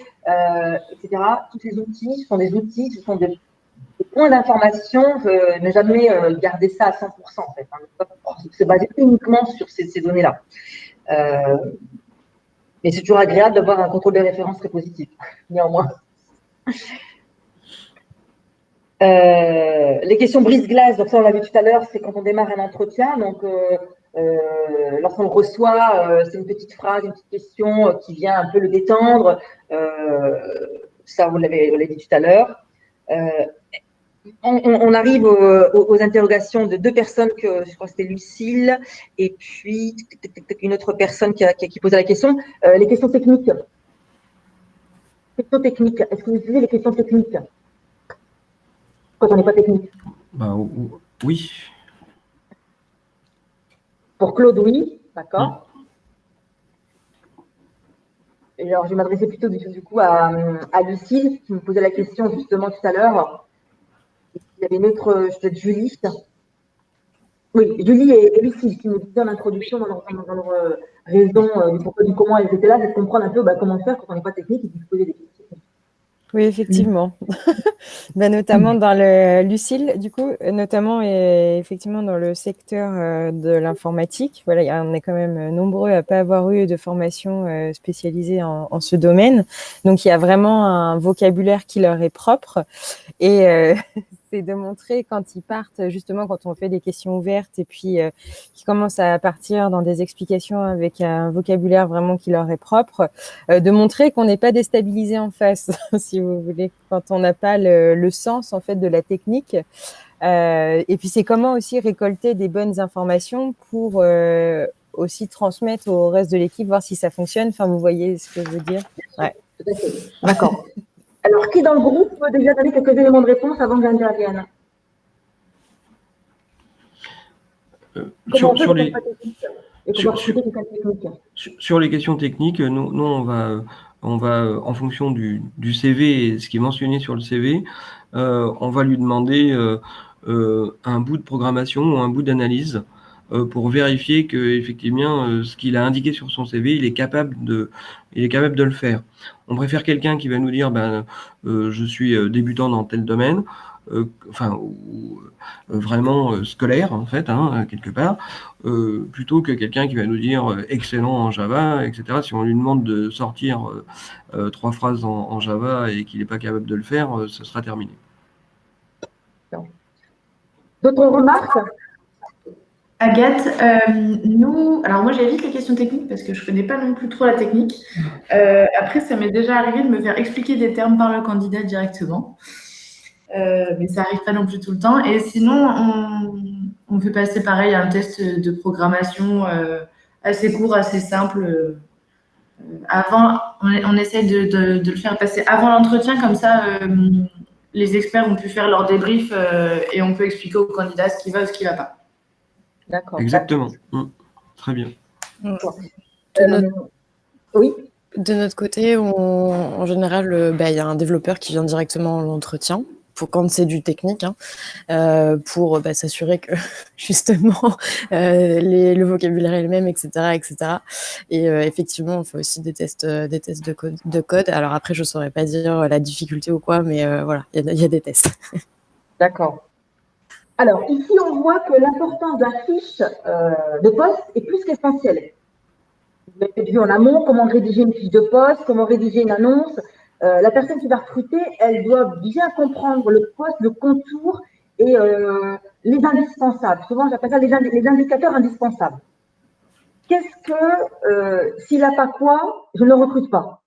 etc. Tous ces outils sont des outils, ce sont des points d'information. Ne jamais garder ça à 100% en fait. Hein. Se baser uniquement sur ces données-là. Mais c'est toujours agréable d'avoir un contrôle de référence très positif, néanmoins. Les questions brise-glace, donc ça on l'a vu tout à l'heure, c'est quand on démarre un entretien. Donc, lorsqu'on le reçoit, c'est une petite phrase, une petite question qui vient un peu le détendre. Ça, vous l'avez dit tout à l'heure. On arrive aux interrogations de 2 personnes que je crois que c'était Lucille et puis une autre personne qui posait la question. Les questions techniques. Questions techniques. Est-ce que vous utilisez les questions techniques quand on n'est pas technique? Oui. Pour Claude, oui. D'accord. Et alors, je vais m'adresser plutôt du coup à Lucille qui me posait la question justement tout à l'heure. Il y avait une autre, peut-être Julie. Oui, Julie et Lucille qui nous disaient en introduction dans leur raison du pourquoi du comment elles étaient là, c'est de comprendre un peu comment faire quand on n'est pas technique et de se poser des questions. Oui, effectivement. Notamment dans Lucille, du coup, notamment et effectivement dans le secteur de l'informatique. Voilà, on est quand même nombreux à pas avoir eu de formation spécialisée en ce domaine. Donc, il y a vraiment un vocabulaire qui leur est propre. Et c'est de montrer quand ils partent, justement, quand on fait des questions ouvertes et puis qui commencent à partir dans des explications avec un vocabulaire vraiment qui leur est propre, de montrer qu'on n'est pas déstabilisé en face, si vous voulez, quand on n'a pas le sens, en fait, de la technique. Et puis, c'est comment aussi récolter des bonnes informations pour aussi transmettre au reste de l'équipe, voir si ça fonctionne. Enfin, vous voyez ce que je veux dire? Ouais. D'accord. Alors, qui dans le groupe peut déjà donner quelques éléments de réponse avant que j'intervienne? Sur les questions techniques, nous on va en fonction du CV et ce qui est mentionné sur le CV, on va lui demander un bout de programmation ou un bout d'analyse pour vérifier que effectivement ce qu'il a indiqué sur son CV, il est capable de le faire. On préfère quelqu'un qui va nous dire je suis débutant dans tel domaine, vraiment scolaire en fait, quelque part, plutôt que quelqu'un qui va nous dire excellent en Java, etc. Si on lui demande de sortir 3 phrases en Java et qu'il n'est pas capable de le faire, ce sera terminé. D'autres remarques? Agathe, alors moi j'évite les questions techniques parce que je ne connais pas non plus trop la technique. Après, ça m'est déjà arrivé de me faire expliquer des termes par le candidat directement. Mais ça n'arrive pas non plus tout le temps. Et sinon, on fait passer pareil un test de programmation assez court, assez simple. Avant, on essaye de le faire passer avant l'entretien, comme ça les experts ont pu faire leur débrief et on peut expliquer au candidat ce qui va ou ce qui ne va pas. D'accord. Exactement. Très bien. Oui. De notre côté, en général, il y a un développeur qui vient directement à l'entretien, quand c'est du technique, pour s'assurer que justement le vocabulaire est le même, etc. etc. Et effectivement, on fait aussi des tests de code. Alors après, je ne saurais pas dire la difficulté ou quoi, mais voilà, il y a des tests. D'accord. Alors, ici, on voit que l'importance de la fiche de poste est plus qu'essentielle. Vous avez peut-être vu en amont comment rédiger une fiche de poste, comment rédiger une annonce. La personne qui va recruter, elle doit bien comprendre le poste, le contour et les indispensables. Souvent, j'appelle ça les indicateurs indispensables. Qu'est-ce que, s'il n'a pas quoi, je ne le recrute pas?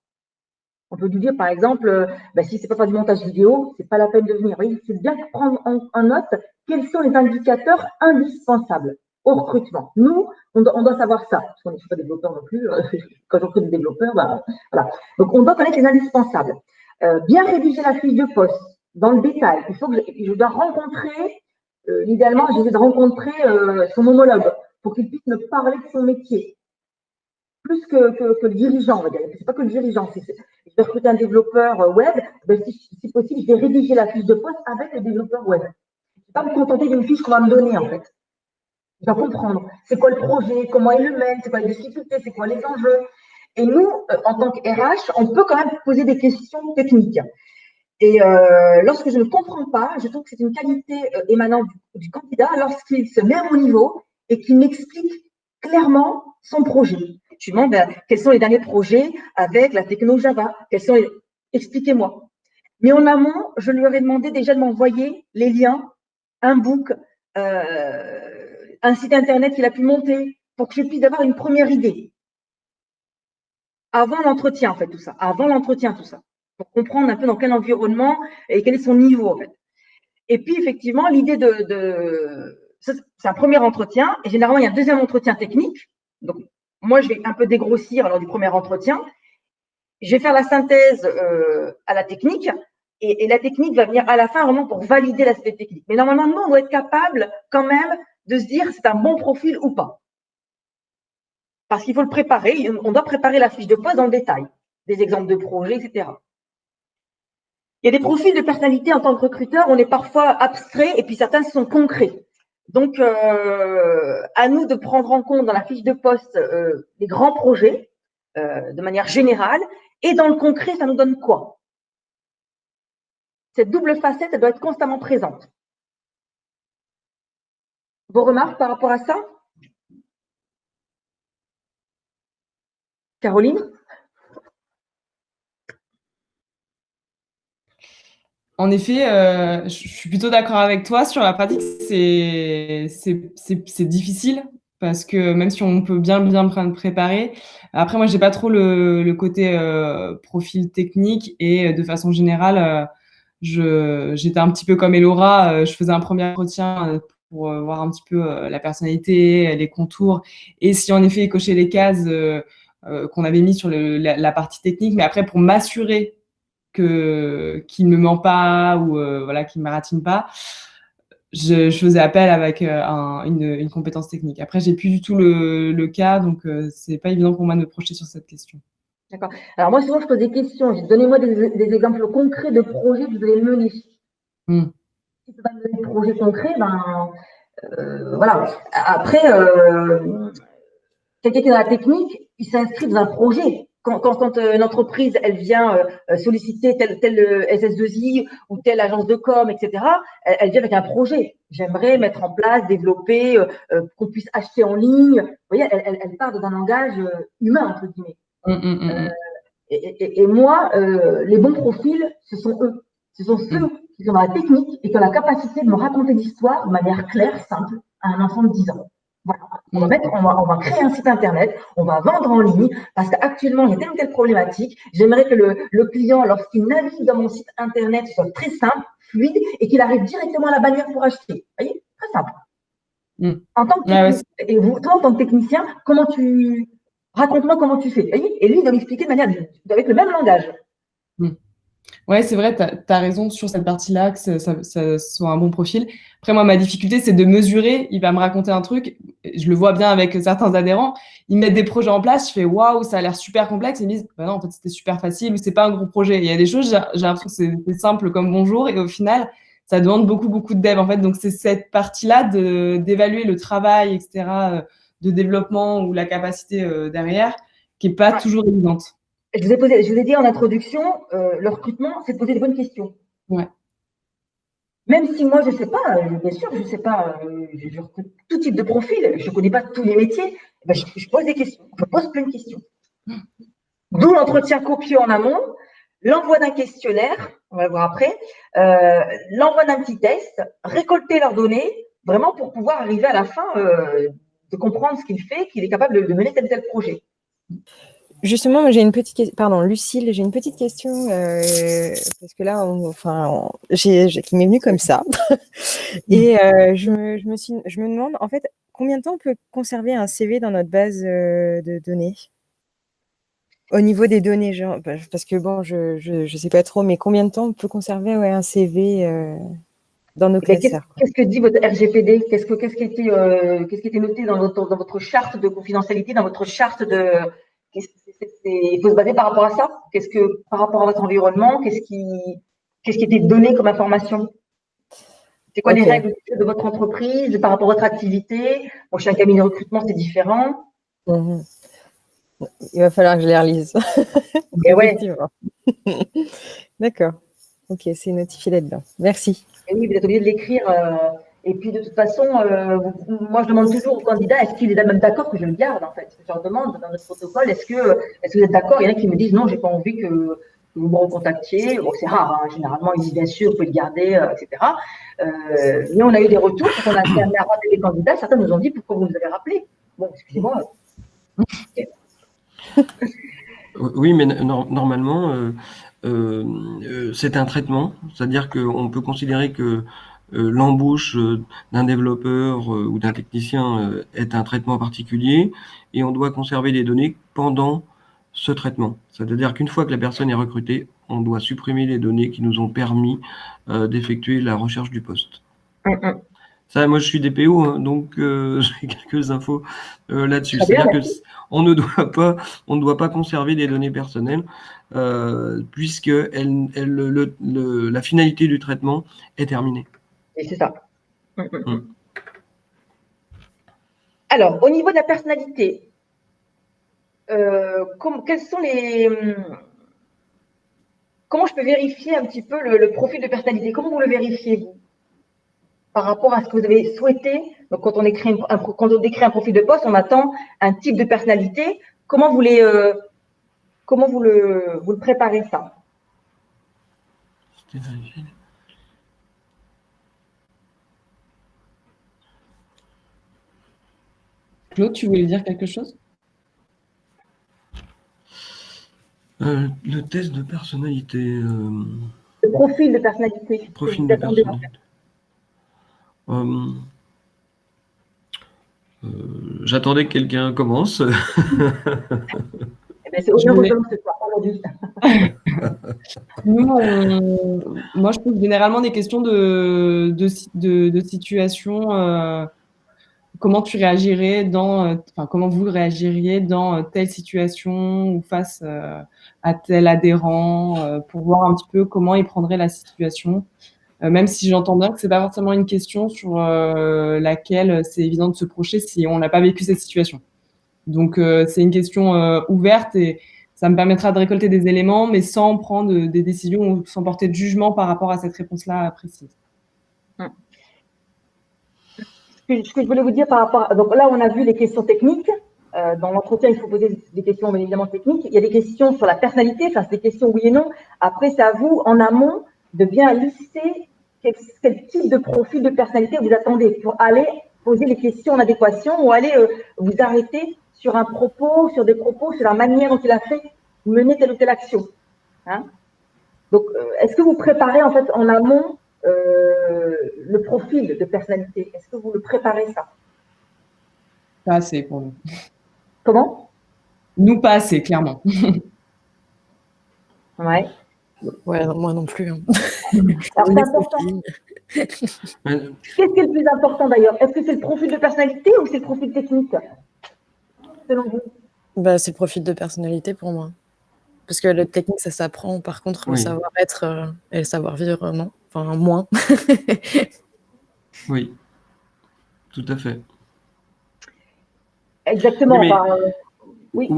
On peut lui dire, par exemple, si c'est pas faire du montage vidéo, c'est pas la peine de venir. Oui, c'est bien prendre en note quels sont les indicateurs indispensables au recrutement. Nous, on doit savoir ça, parce qu'on ne est pas développeur non plus. Quand je recrute des développeurs, voilà. Donc, on doit connaître les indispensables. Bien rédiger la fiche de poste dans le détail. Il faut que je dois rencontrer, idéalement, je vais rencontrer son homologue pour qu'il puisse me parler de son métier. Plus que le dirigeant, on va dire. C'est pas que le dirigeant. Si je vais recruter un développeur web, si possible, je vais rédiger la fiche de poste avec le développeur web. Je ne vais pas me contenter d'une fiche qu'on va me donner, en fait. Je dois comprendre. C'est quoi le projet, comment il le mène, c'est quoi les difficultés, c'est quoi les enjeux. Et nous, en tant que RH, on peut quand même poser des questions techniques. Et lorsque je ne comprends pas, je trouve que c'est une qualité émanant du candidat lorsqu'il se met à mon niveau et qu'il m'explique clairement son projet. Je lui demande quels sont les derniers projets avec la techno Java. Expliquez-moi. Mais en amont, je lui aurais demandé déjà de m'envoyer les liens, un book, un site internet qu'il a pu monter pour que je puisse avoir une première idée. Avant l'entretien, en fait, tout ça. Avant l'entretien, tout ça. Pour comprendre un peu dans quel environnement et quel est son niveau, en fait. Et puis, effectivement, l'idée c'est un premier entretien. Et généralement, il y a un deuxième entretien technique. Donc, moi, je vais un peu dégrossir lors du premier entretien. Je vais faire la synthèse à la technique. Et la technique va venir à la fin vraiment pour valider l'aspect technique. Mais normalement, nous, on doit être capable quand même de se dire c'est un bon profil ou pas. Parce qu'il faut le préparer. On doit préparer la fiche de poste dans le détail. Des exemples de projets, etc. Il y a des profils de personnalité en tant que recruteur, on est parfois abstrait et puis certains sont concrets. Donc, à nous de prendre en compte dans la fiche de poste les grands projets de manière générale et dans le concret, ça nous donne quoi? Cette double facette, elle doit être constamment présente. Vos remarques par rapport à ça? Caroline? En effet, je suis plutôt d'accord avec toi. Sur la pratique, c'est difficile parce que même si on peut bien préparer, après moi, j'ai pas trop le côté profil technique et de façon générale, j'étais un petit peu comme Elora. Je faisais un premier entretien pour voir un petit peu la personnalité, les contours et si en effet cocher les cases qu'on avait mis sur la partie technique. Mais après, pour m'assurer qu'il ne me ment pas ou qu'il ne m'aratine pas, je faisais appel avec une compétence technique. Après, j'ai plus du tout le cas, donc c'est pas évident pour moi de me projeter sur cette question. D'accord. Alors moi, souvent, je pose des questions. Donnez-moi des exemples concrets de projets que vous allez mener. Si vous avez des projets concrets, voilà. Après, quelqu'un qui est dans la technique, il s'inscrit dans un projet. Quand une entreprise, elle vient solliciter telle SS2I ou telle agence de com, etc., elle vient avec un projet. J'aimerais mettre en place, développer, qu'on puisse acheter en ligne. Vous voyez, elle part d'un langage humain, entre guillemets. Et moi, les bons profils, ce sont eux. Ce sont ceux qui sont dans la technique et qui ont la capacité de me raconter l'histoire de manière claire, simple, à un enfant de 10 ans. Voilà. On va créer un site internet, on va vendre en ligne, parce qu'actuellement, il y a telle ou telle problématique. J'aimerais que le client, lorsqu'il navigue dans mon site internet, soit très simple, fluide, et qu'il arrive directement à la bannière pour acheter. Vous voyez? Très simple. En tant que technicien, et vous, toi, en tant que technicien, raconte-moi comment tu fais. Vous voyez? Et lui, il doit m'expliquer de manière, avec le même langage. Ouais, c'est vrai, tu as raison sur cette partie-là, que ça soit un bon profil. Après, moi, ma difficulté, c'est de mesurer. Il va me raconter un truc, je le vois bien avec certains adhérents, ils mettent des projets en place, je fais waouh, ça a l'air super complexe. Ils me disent, bah non, en fait, c'était super facile ou c'est pas un gros projet. Il y a des choses, j'ai l'impression que c'est simple comme bonjour et au final, ça demande beaucoup, beaucoup de dev en fait. Donc, c'est cette partie-là d'évaluer le travail, etc., de développement ou la capacité derrière qui n'est pas toujours évidente. Je vous ai dit en introduction, le recrutement, c'est de poser des bonnes questions. Ouais. Même si moi, je ne sais pas, bien sûr, je ne sais pas, je recrute tout type de profil, je ne connais pas tous les métiers, ben, je pose des questions, je pose plein de questions. D'où l'entretien copieux en amont, l'envoi d'un questionnaire, on va le voir après, l'envoi d'un petit test, récolter leurs données, vraiment pour pouvoir arriver à la fin de comprendre ce qu'il fait, qu'il est capable de mener tel ou tel projet. Justement, j'ai une petite question. Pardon, Lucille, j'ai une petite question parce que là, qui m'est venue comme ça. Et je me demande, en fait, combien de temps on peut conserver un CV dans notre base de données? Au niveau des données, genre, parce que bon, je sais pas trop, mais combien de temps on peut conserver un CV dans nos classeurs? Qu'est-ce que dit votre RGPD? Qu'est-ce qui était noté dans votre charte de confidentialité, dans votre charte de... Il faut se baser par rapport à ça. Par rapport à votre environnement, qu'est-ce qui était donné comme information? C'est quoi les règles de votre entreprise par rapport à votre activité? Bon, chez un cabinet de recrutement, c'est différent. Il va falloir que je les relise. Ouais. D'accord. Ok, c'est notifié là-dedans. Merci. Et oui, vous êtes obligé de l'écrire. Et puis, de toute façon, moi, je demande toujours aux candidats, est-ce qu'il est même d'accord que je le garde, en fait? Je leur demande dans notre protocole, est-ce que vous êtes d'accord? Il y en a qui me disent, non, j'ai pas envie que vous me recontactiez. Bon, c'est rare, hein. Généralement, ils disent, bien sûr, vous pouvez le garder, etc. Mais on a eu des retours, quand on a amené à rappeler les candidats, certains nous ont dit, pourquoi vous nous avez rappelé? Bon, excusez-moi. Oui, mais normalement, c'est un traitement, c'est-à-dire qu'on peut considérer que l'embauche d'un développeur ou d'un technicien est un traitement particulier et on doit conserver les données pendant ce traitement. C'est-à-dire qu'une fois que la personne est recrutée, on doit supprimer les données qui nous ont permis d'effectuer la recherche du poste. Ça, moi, je suis DPO, hein, donc j'ai quelques infos là-dessus. C'est-à-dire qu'on ne doit pas conserver des données personnelles puisque la finalité du traitement est terminée. Et c'est ça. Alors, au niveau de la personnalité, quels sont comment je peux vérifier un petit peu le profil de personnalité? Comment vous le vérifiez, vous, par rapport à ce que vous avez souhaité? Donc, quand on décrit un profil de poste, on attend un type de personnalité. Comment vous le préparez, ça? Claude, tu voulais dire quelque chose? Le test de personnalité. Le profil de personnalité. Profil de personnalité. J'attendais que quelqu'un commence. C'est honneur de ce soir, aujourd'hui. Moi, je pose généralement des questions de situation. Comment tu réagirais comment vous réagiriez dans telle situation ou face à tel adhérent pour voir un petit peu comment il prendrait la situation. Même si j'entends bien que c'est pas forcément une question sur laquelle c'est évident de se projeter si on n'a pas vécu cette situation. Donc, c'est une question ouverte et ça me permettra de récolter des éléments, mais sans prendre des décisions ou sans porter de jugement par rapport à cette réponse-là précise. Ce que je voulais vous dire par rapport à... Donc là, on a vu les questions techniques. Dans l'entretien, il faut poser des questions bien évidemment techniques. Il y a des questions sur la personnalité, enfin, c'est des questions oui et non. Après, c'est à vous, en amont, de bien lister quel type de profil de personnalité vous attendez pour aller poser les questions en adéquation ou aller vous arrêter sur un propos, sur des propos, sur la manière dont il a fait mener telle ou telle action. Hein. Donc, est-ce que vous préparez en fait en amont le profil de personnalité? Est-ce que vous le préparez ça? Pas assez pour nous. Comment? Nous, pas assez, clairement. Ouais. Ouais, moi non plus. Hein. Alors, c'est important. Qu'est-ce qui est le plus important d'ailleurs? Est-ce que c'est le profil de personnalité ou c'est le profil technique, selon vous? Bah, c'est le profil de personnalité pour moi. Parce que le technique, ça s'apprend. Par contre, le savoir-être et le savoir-vivre, non. Enfin, moins. Oui, tout à fait. Exactement. Oui,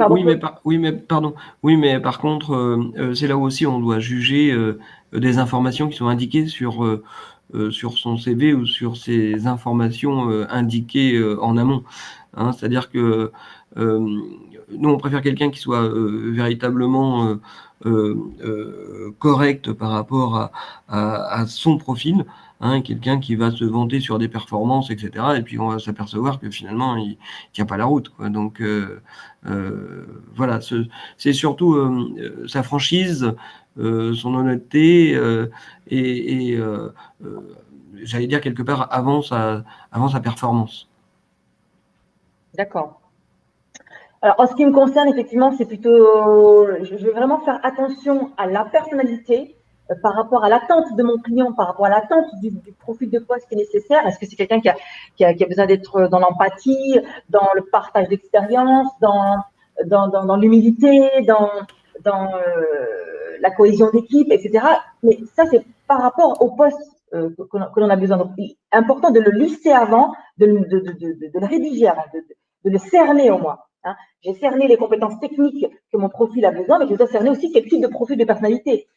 mais par contre, c'est là où aussi on doit juger des informations qui sont indiquées sur son CV ou sur ces informations indiquées en amont. Hein, c'est-à-dire que nous, on préfère quelqu'un qui soit véritablement correct par rapport à son profil. Hein, quelqu'un qui va se vanter sur des performances, etc. Et puis on va s'apercevoir que finalement, il tient pas la route, quoi. Donc voilà, c'est surtout sa franchise, son honnêteté et j'allais dire quelque part avant sa performance. D'accord. Alors, en ce qui me concerne, effectivement, c'est plutôt, je vais vraiment faire attention à la personnalité par rapport à l'attente de mon client, par rapport à l'attente du profil de poste qui est nécessaire. Est-ce que c'est quelqu'un qui a besoin d'être dans l'empathie, dans le partage d'expérience, dans l'humilité, dans la cohésion d'équipe, etc. Mais ça, c'est par rapport au poste que l'on a besoin. Donc, il est important de le lister avant, de le rédiger avant, de le cerner au moins. Hein. J'ai cerné les compétences techniques que mon profil a besoin, mais je dois cerner aussi quel type de profil de personnalité.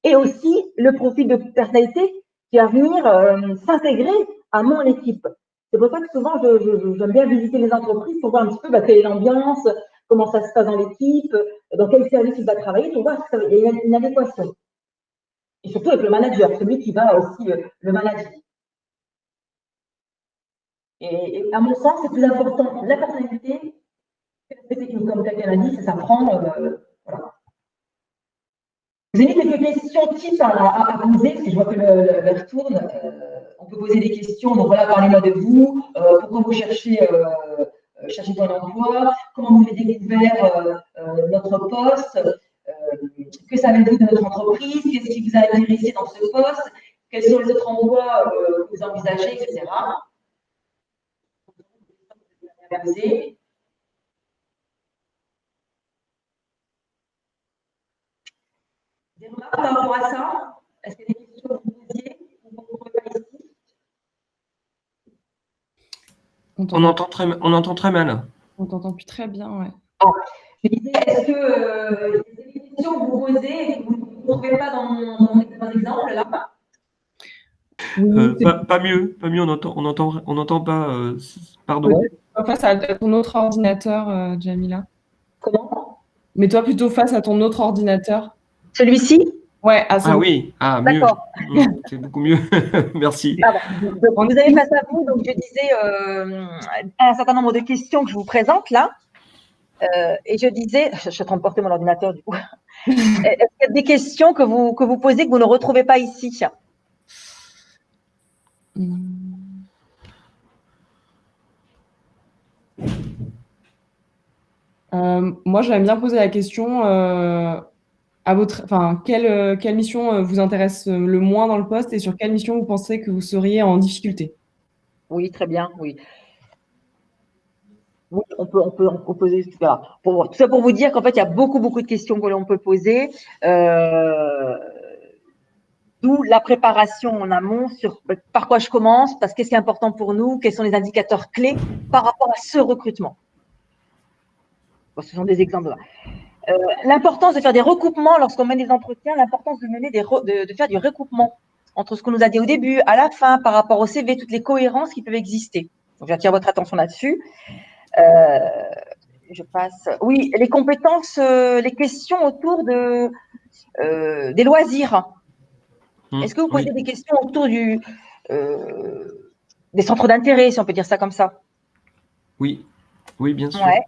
Et aussi le profil de personnalité qui va venir s'intégrer à mon équipe. C'est pour ça que souvent, j'aime bien visiter les entreprises pour voir un petit peu quelle est l'ambiance, comment ça se passe dans l'équipe, dans quel service il va travailler, pour voir s'il y a une adéquation. Et surtout avec le manager, celui qui va aussi le manager. Et à mon sens, c'est plus important la personnalité que l'aspect technique. Comme quelqu'un l'a dit, ça s'apprend. Voilà. Vous avez quelques questions types à poser, parce que je vois que l'heure tourne. On peut poser des questions. Donc voilà, parlez-moi de vous. Pourquoi vous cherchez un emploi? Comment vous avez découvert notre poste? Que savez-vous de notre entreprise? Qu'est-ce qui vous a intéressé dans ce poste? Quels sont les autres endroits que vous envisagez, etc. Des remarques par rapport à ça? Est-ce qu'il y a des questions que vous posiez ou vous ne trouvez pas ici? On entend très mal. On t'entend plus très bien, ouais. Ah, je disais, est-ce que c'est des questions que vous posez et que vous ne trouvez pas dans mon exemple là? Pas mieux, on n'entend pas. Pardon. Face à ton autre ordinateur, Jamila. Comment? Mets-toi plutôt face à ton autre ordinateur. Celui-ci? Ouais. Oui, mieux. D'accord. C'est beaucoup mieux. Merci. Donc, vous avez face à vous, donc je disais un certain nombre de questions que je vous présente là. Et je disais, je suis en train de porter mon ordinateur du coup. Est-ce qu'il y a des questions que vous posez que vous ne retrouvez pas ici? Moi, j'aime bien poser la question quelle mission vous intéresse le moins dans le poste et sur quelle mission vous pensez que vous seriez en difficulté? Oui, très bien, oui. Oui, on peut poser, voilà. Tout ça pour vous dire qu'en fait, il y a beaucoup de questions que l'on peut poser. D'où la préparation en amont sur par quoi je commence, parce qu'est-ce qui est important pour nous, quels sont les indicateurs clés par rapport à ce recrutement. Bon, ce sont des exemples. L'importance de faire des recoupements lorsqu'on mène des entretiens, l'importance de faire du recoupement entre ce qu'on nous a dit au début, à la fin, par rapport au CV, toutes les cohérences qui peuvent exister. Donc, j'attire votre attention là-dessus. Je passe. Oui, les compétences, les questions autour des loisirs. Est-ce que vous posez des questions autour des centres d'intérêt, si on peut dire ça comme ça. Oui, oui, bien sûr. Ouais.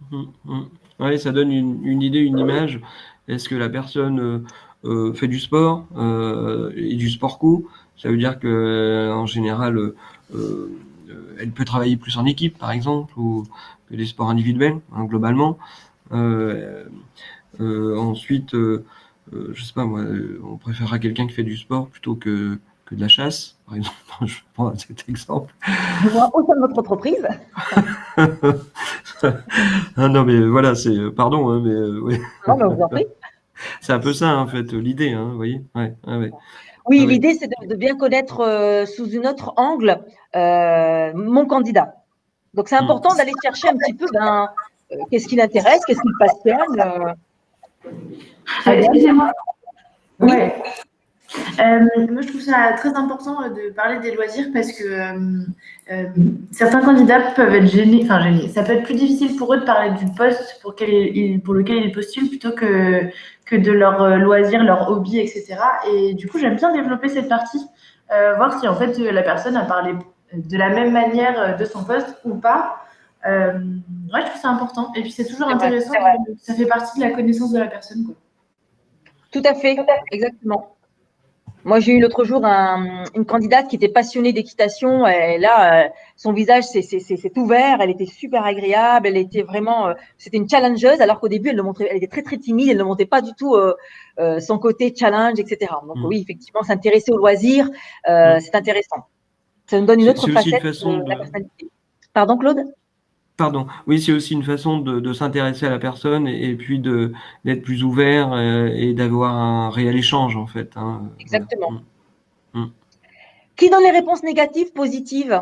Ouais, ça donne une idée, une image. Est-ce que la personne fait du sport et du sport co? Ça veut dire que en général, elle peut travailler plus en équipe, par exemple, ou que des sports individuels, hein, globalement. Ensuite, je sais pas moi, on préférera quelqu'un qui fait du sport plutôt que de la chasse, par exemple. Je prends cet exemple. Moi, au sein de notre entreprise. Ah non, mais voilà, pardon, hein, mais oui. Non, mais je vous en prie. C'est un peu ça, en fait, l'idée, hein, vous voyez? Ouais, ouais. Oui, Ah ouais. l'idée, c'est de bien connaître sous un autre angle mon candidat. Donc, c'est important d'aller chercher un petit peu qu'est-ce qui l'intéresse, qu'est-ce qui le passionne. Excusez-moi. Oui. Ouais. Moi, je trouve ça très important de parler des loisirs parce que certains candidats peuvent être gênés. Ça peut être plus difficile pour eux de parler du poste pour lequel ils postulent plutôt que de leur loisir, leur hobby, etc. Et du coup, j'aime bien développer cette partie, voir si en fait la personne a parlé de la même manière de son poste ou pas. Ouais, je trouve ça important. Et puis, c'est toujours intéressant. Ça fait partie de la connaissance de la personne, quoi. Tout à fait, exactement. Moi, j'ai eu l'autre jour une candidate qui était passionnée d'équitation. Et là, son visage s'est ouvert. Elle était super agréable. Elle était vraiment, c'était une challengeuse, alors qu'au début, elle était très très timide. Elle ne montrait pas du tout son côté challenge, etc. Donc oui, effectivement, s'intéresser aux loisirs, c'est intéressant. Ça nous donne une autre facette de la personnalité. Pardon, Claude? Pardon. Oui, c'est aussi une façon de s'intéresser à la personne et puis d'être plus ouvert et d'avoir un réel échange, en fait. Hein, exactement. Voilà. Qui donne les réponses négatives, positives?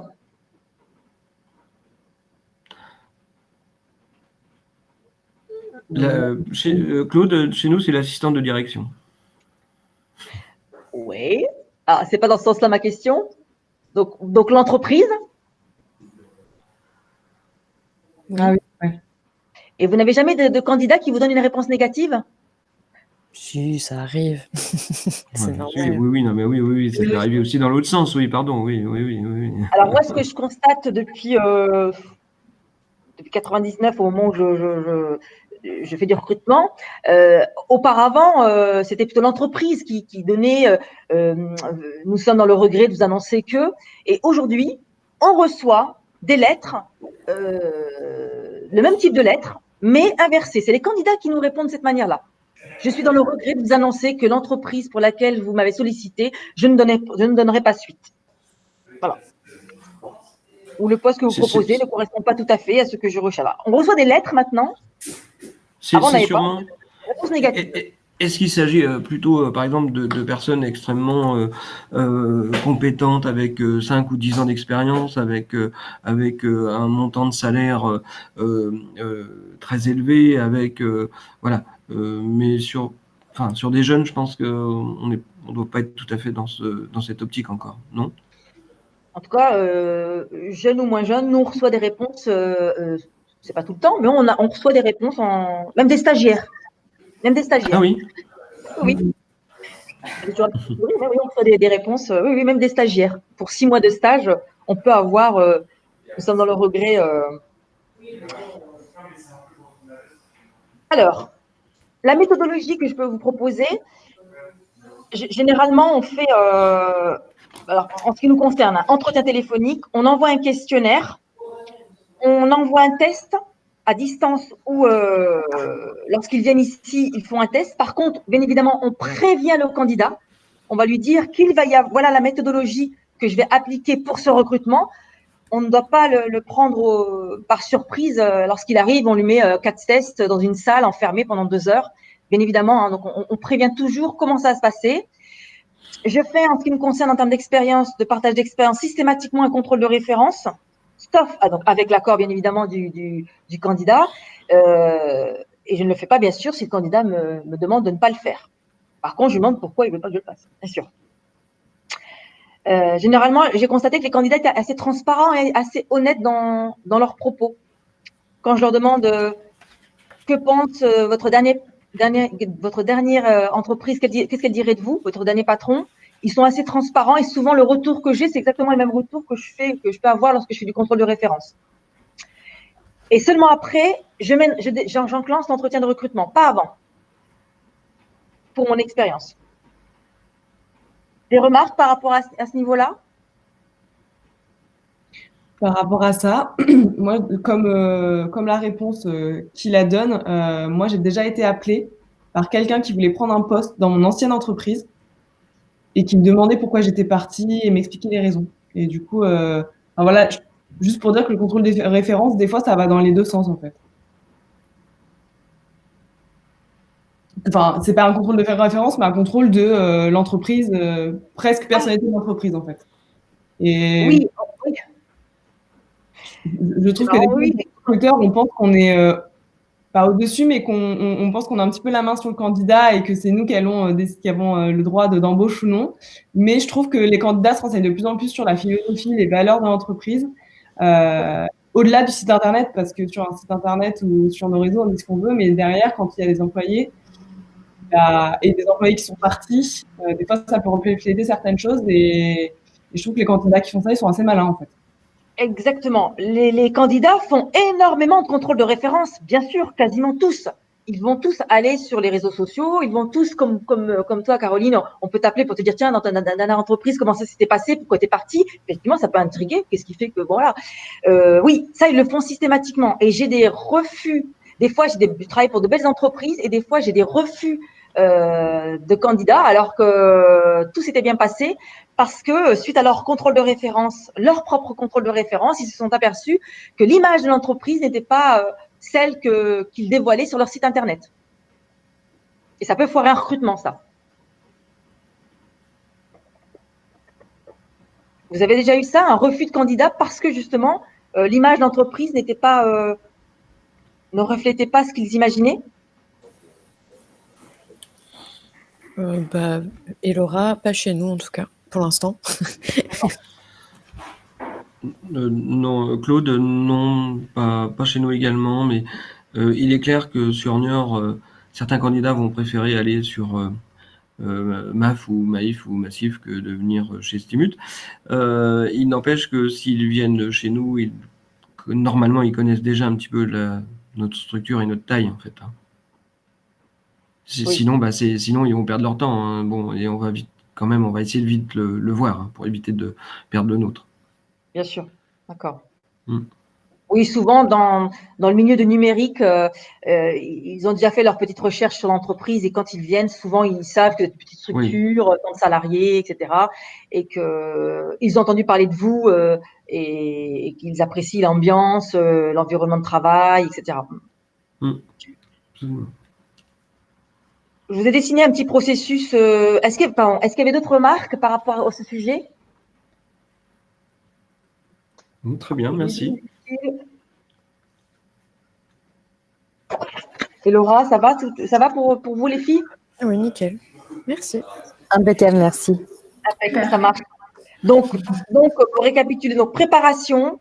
Claude, chez nous, c'est l'assistante de direction. Oui. Ah, c'est pas dans ce sens-là ma question. Donc l'entreprise? Ah oui, ouais. Et vous n'avez jamais de candidat qui vous donne une réponse négative? Si, ça arrive. C'est normal. Oui, non, mais oui, ça peut arriver aussi dans l'autre sens, oui, pardon, oui. Alors moi, ce que je constate depuis 99, au moment où je fais du recrutement, auparavant, c'était plutôt l'entreprise qui donnait nous sommes dans le regret de vous annoncer que, et aujourd'hui, on reçoit des lettres, le même type de lettres, mais inversées. C'est les candidats qui nous répondent de cette manière-là. Je suis dans le regret de vous annoncer que l'entreprise pour laquelle vous m'avez sollicité, je ne donnerai pas suite. Voilà. Ou le poste que vous proposez ne correspond pas tout à fait à ce que je recherche. On reçoit des lettres maintenant. Avant, on n'avait pas de réponse négative. Est-ce qu'il s'agit plutôt, par exemple, de personnes extrêmement compétentes avec 5 ou 10 ans d'expérience, avec un montant de salaire très élevé, avec voilà. Mais sur des jeunes, je pense qu'on ne doit pas être tout à fait dans cette optique encore, non? En tout cas, jeune ou moins jeune, nous on reçoit des réponses. C'est pas tout le temps, mais on reçoit des réponses même des stagiaires. Ah oui. Oui. Oui, on reçoit des réponses. Oui, même des stagiaires. Pour 6 mois de stage, on peut avoir. Nous sommes dans le regret. Alors, la méthodologie que je peux vous proposer, généralement, on fait. Alors, en ce qui nous concerne, un entretien téléphonique, on envoie un questionnaire, on envoie un test à distance ou lorsqu'ils viennent ici, ils font un test. Par contre, bien évidemment, on prévient le candidat. On va lui dire qu'il va y avoir, voilà la méthodologie que je vais appliquer pour ce recrutement. On ne doit pas le prendre par surprise. Lorsqu'il arrive, on lui met 4 tests dans une salle enfermée pendant 2 heures. Bien évidemment, hein, donc on prévient toujours comment ça va se passer. Je fais, en ce qui me concerne, en termes d'expérience, de partage d'expérience, systématiquement un contrôle de référence, sauf avec l'accord, bien évidemment, du candidat. Et je ne le fais pas, bien sûr, si le candidat me demande de ne pas le faire. Par contre, je lui demande pourquoi il ne veut pas que je le fasse, bien sûr. Généralement, j'ai constaté que les candidats étaient assez transparents et assez honnêtes dans leurs propos. Quand je leur demande que pense votre dernière entreprise, qu'est-ce qu'elle dirait de vous, votre dernier patron, Ils sont assez transparents et souvent le retour que j'ai, c'est exactement le même retour que je peux avoir lorsque je fais du contrôle de référence. Et seulement après, j'enclenche l'entretien de recrutement, pas avant, pour mon expérience. Des remarques par rapport à ce niveau-là? Par rapport à ça, moi, comme la réponse qui la donne, moi, j'ai déjà été appelée par quelqu'un qui voulait prendre un poste dans mon ancienne entreprise et qui me demandait pourquoi j'étais partie et m'expliquer les raisons. Et du coup, voilà, juste pour dire que le contrôle des références, des fois, ça va dans les deux sens, en fait. Enfin, c'est pas un contrôle de référence, mais un contrôle de l'entreprise, presque personnalité de l'entreprise, en fait. Et oui. Je trouve que les recruteurs, on pense qu'on est pas au-dessus, mais qu'on pense qu'on a un petit peu la main sur le candidat et que c'est nous qui avons le droit d'embauche ou non. Mais je trouve que les candidats se renseignent de plus en plus sur la philosophie, les valeurs de l'entreprise, au-delà du site internet, parce que sur un site internet ou sur nos réseaux, on dit ce qu'on veut, mais derrière, quand il y a des employés et des employés qui sont partis, des fois, ça peut refléter certaines choses et je trouve que les candidats qui font ça, ils sont assez malins, en fait. Exactement. Les candidats font énormément de contrôles de référence, bien sûr, quasiment tous. Ils vont tous aller sur les réseaux sociaux, ils vont tous, comme toi, Caroline, on peut t'appeler pour te dire, tiens, dans ta dernière entreprise, comment ça s'était passé, pourquoi t'es parti? Effectivement, ça peut intriguer. Qu'est-ce qui fait que, voilà. Oui, ça, ils le font systématiquement. Et j'ai des refus. Des fois, je travaille pour de belles entreprises et des fois, j'ai des refus de candidats alors que tout s'était bien passé parce que suite à leur contrôle de référence, leur propre contrôle de référence, ils se sont aperçus que l'image de l'entreprise n'était pas celle qu'ils dévoilaient sur leur site internet. Et ça peut foirer un recrutement, ça. Vous avez déjà eu ça, un refus de candidat parce que justement l'image d'entreprise n'était pas, ne reflétait pas ce qu'ils imaginaient? Et Laura, pas chez nous en tout cas, pour l'instant. Non, Claude, non, pas chez nous également, mais il est clair que sur Niort, certains candidats vont préférer aller sur MAF ou Maïf ou Massif que de venir chez Stimut. Il n'empêche que s'ils viennent chez nous, normalement, ils connaissent déjà un petit peu notre structure et notre taille, en fait. Oui. Sinon, ils vont perdre leur temps. Hein. Bon, et on va essayer de vite le voir hein, pour éviter de perdre le nôtre. Bien sûr, d'accord. Oui, souvent dans le milieu de numérique, ils ont déjà fait leur petite recherche sur l'entreprise et quand ils viennent, souvent ils savent que c'est une petite structure, tant de salariés, etc. Et qu'ils ont entendu parler de vous et qu'ils apprécient l'ambiance, l'environnement de travail, etc. Je vous ai dessiné un petit processus. Est-ce qu'il y avait d'autres remarques par rapport à ce sujet? Très bien, merci. Et Laura, ça va pour vous les filles? Oui, nickel. Merci. Impeccable, merci. Ça marche. Donc, pour récapituler, donc préparation,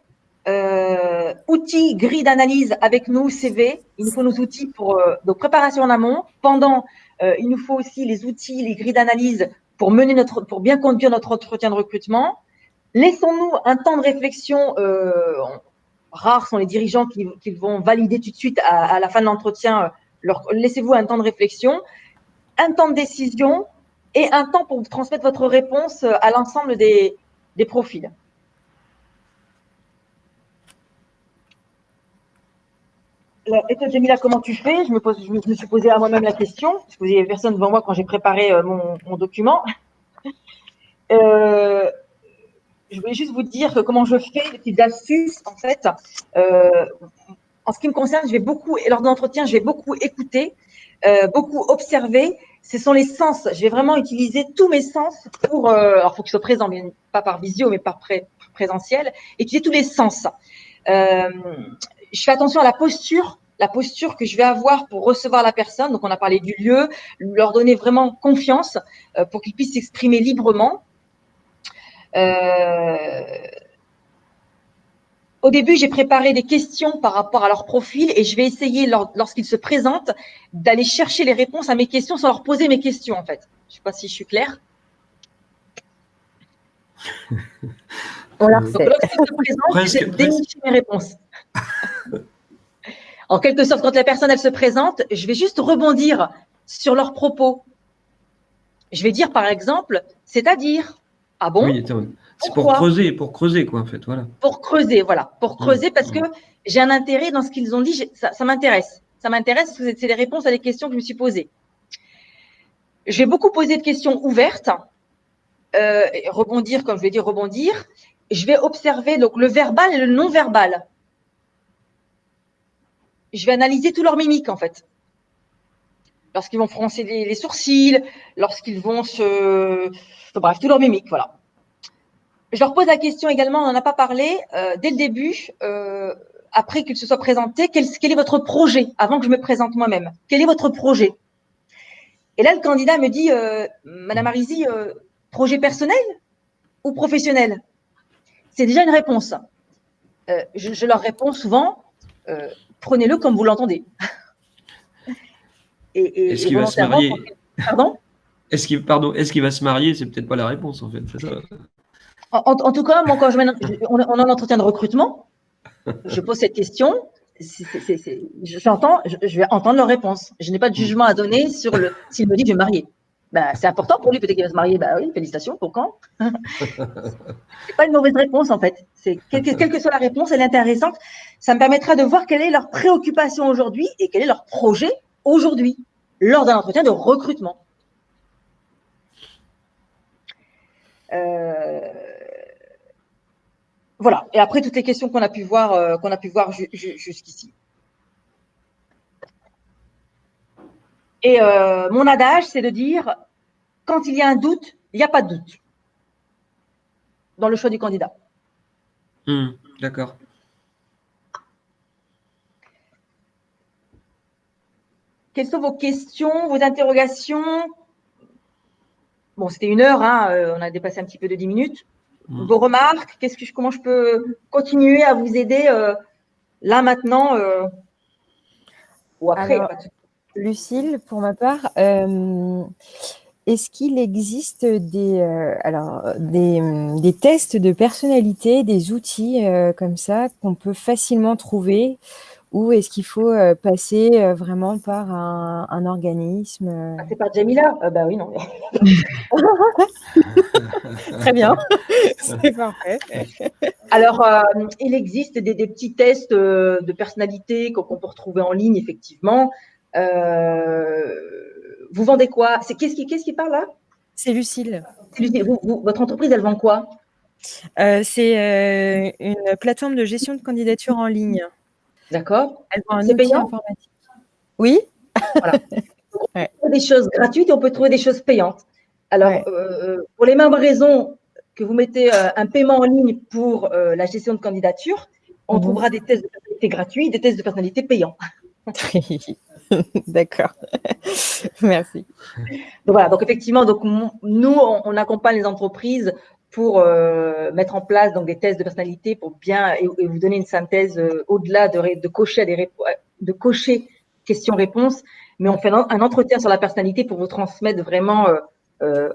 outils, grille d'analyse avec nous, CV. Il nous faut nos outils pour donc préparation en amont. Pendant, il nous faut aussi les outils, les grilles d'analyse pour bien conduire notre entretien de recrutement. Laissons-nous un temps de réflexion. Rares sont les dirigeants qui vont valider tout de suite à la fin de l'entretien. Laissez-vous un temps de réflexion, un temps de décision et un temps pour transmettre votre réponse à l'ensemble des profils. Et toi, Jamila, comment tu fais? Je me suis posé à moi-même la question, parce qu'il n'y avait personne devant moi quand j'ai préparé mon document. Je voulais juste vous dire que comment je fais, des petites astuces, en fait. En ce qui me concerne, lors de l'entretien, je vais beaucoup écouter, beaucoup observer. Ce sont les sens. Je vais vraiment utiliser tous mes sens alors, il faut qu'ils soient présents, mais pas par visio, mais par présentiel. Utiliser tous les sens. Je fais attention à la posture que je vais avoir pour recevoir la personne. Donc, on a parlé du lieu, leur donner vraiment confiance pour qu'ils puissent s'exprimer librement. Au début, j'ai préparé des questions par rapport à leur profil et je vais essayer, lorsqu'ils se présentent, d'aller chercher les réponses à mes questions sans leur poser mes questions, en fait. Je ne sais pas si je suis claire. On l'a Donc, refait. lorsqu'ils se présentent, Presque, je démythifie mes réponses. En quelque sorte, quand la personne, elle se présente, je vais juste rebondir sur leurs propos. Je vais dire, par exemple, c'est-à-dire, ah bon, Oui, c'est pourquoi? pour creuser, quoi, en fait, voilà. Pour creuser, voilà, pour creuser, parce que j'ai un intérêt dans ce qu'ils ont dit, ça m'intéresse. Ça m'intéresse parce que c'est des réponses à des questions que je me suis posées. Je vais beaucoup poser de questions ouvertes, et rebondir, comme je vais dire rebondir. Je vais observer donc le verbal et le non-verbal. Je vais analyser tous leurs mimiques, en fait. Lorsqu'ils vont froncer les sourcils, lorsqu'ils vont bref, tous leurs mimiques, voilà. Je leur pose la question également, on n'en a pas parlé, dès le début, après qu'ils se soient présentés, quel est votre projet, avant que je me présente moi-même? Quel est votre projet? Et là, le candidat me dit, Madame Arisi, projet personnel ou professionnel? C'est déjà une réponse. Je leur réponds souvent, prenez-le comme vous l'entendez. Est-ce qu'il va se marier? Pardon? Est-ce qu'il va se marier? C'est peut-être pas la réponse, en fait. C'est ça. En tout cas, moi, quand on a un entretien de recrutement, je pose cette question, je vais entendre leur réponse. Je n'ai pas de jugement à donner sur s'il me dit que je vais me marier. Ben, c'est important pour lui, peut-être qu'il va se marier. Ben oui, félicitations, pour quand? C'est pas une mauvaise réponse, en fait. Quelle que soit la réponse, elle est intéressante. Ça me permettra de voir quelle est leur préoccupation aujourd'hui et quel est leur projet aujourd'hui, lors d'un entretien de recrutement. Voilà. Et après, toutes les questions qu'on a pu voir jusqu'ici. Et mon adage, c'est de dire, quand il y a un doute, il n'y a pas de doute dans le choix du candidat. D'accord. Quelles sont vos questions, vos interrogations? Bon, c'était 1 heure, hein, on a dépassé un petit peu de 10 minutes. Vos remarques, comment je peux continuer à vous aider là, maintenant ou après? Alors, Lucille, pour ma part, est-ce qu'il existe des tests de personnalité, des outils comme ça qu'on peut facilement trouver, ou est-ce qu'il faut passer vraiment par un organisme C'est pas Jamila? Ben oui, non. Très bien, c'est parfait. Alors, il existe des petits tests de personnalité qu'on peut retrouver en ligne, effectivement. Vous vendez quoi? Qu'est-ce qui parle là? C'est Lucille. Votre entreprise, elle vend quoi? C'est une plateforme de gestion de candidature en ligne. D'accord. Elle vend un C'est outil payant? informatique. Oui. Voilà. Ouais. On peut trouver des choses gratuites et on peut trouver des choses payantes. Alors, Ouais. pour les mêmes raisons que vous mettez un paiement en ligne pour la gestion de candidature, on trouvera des tests de personnalité gratuits, des tests de personnalité payants. D'accord. Merci. Donc voilà, donc effectivement, nous, on accompagne les entreprises pour mettre en place donc, des tests de personnalité pour bien et vous donner une synthèse au-delà de cocher questions-réponses, mais on fait un entretien sur la personnalité pour vous transmettre vraiment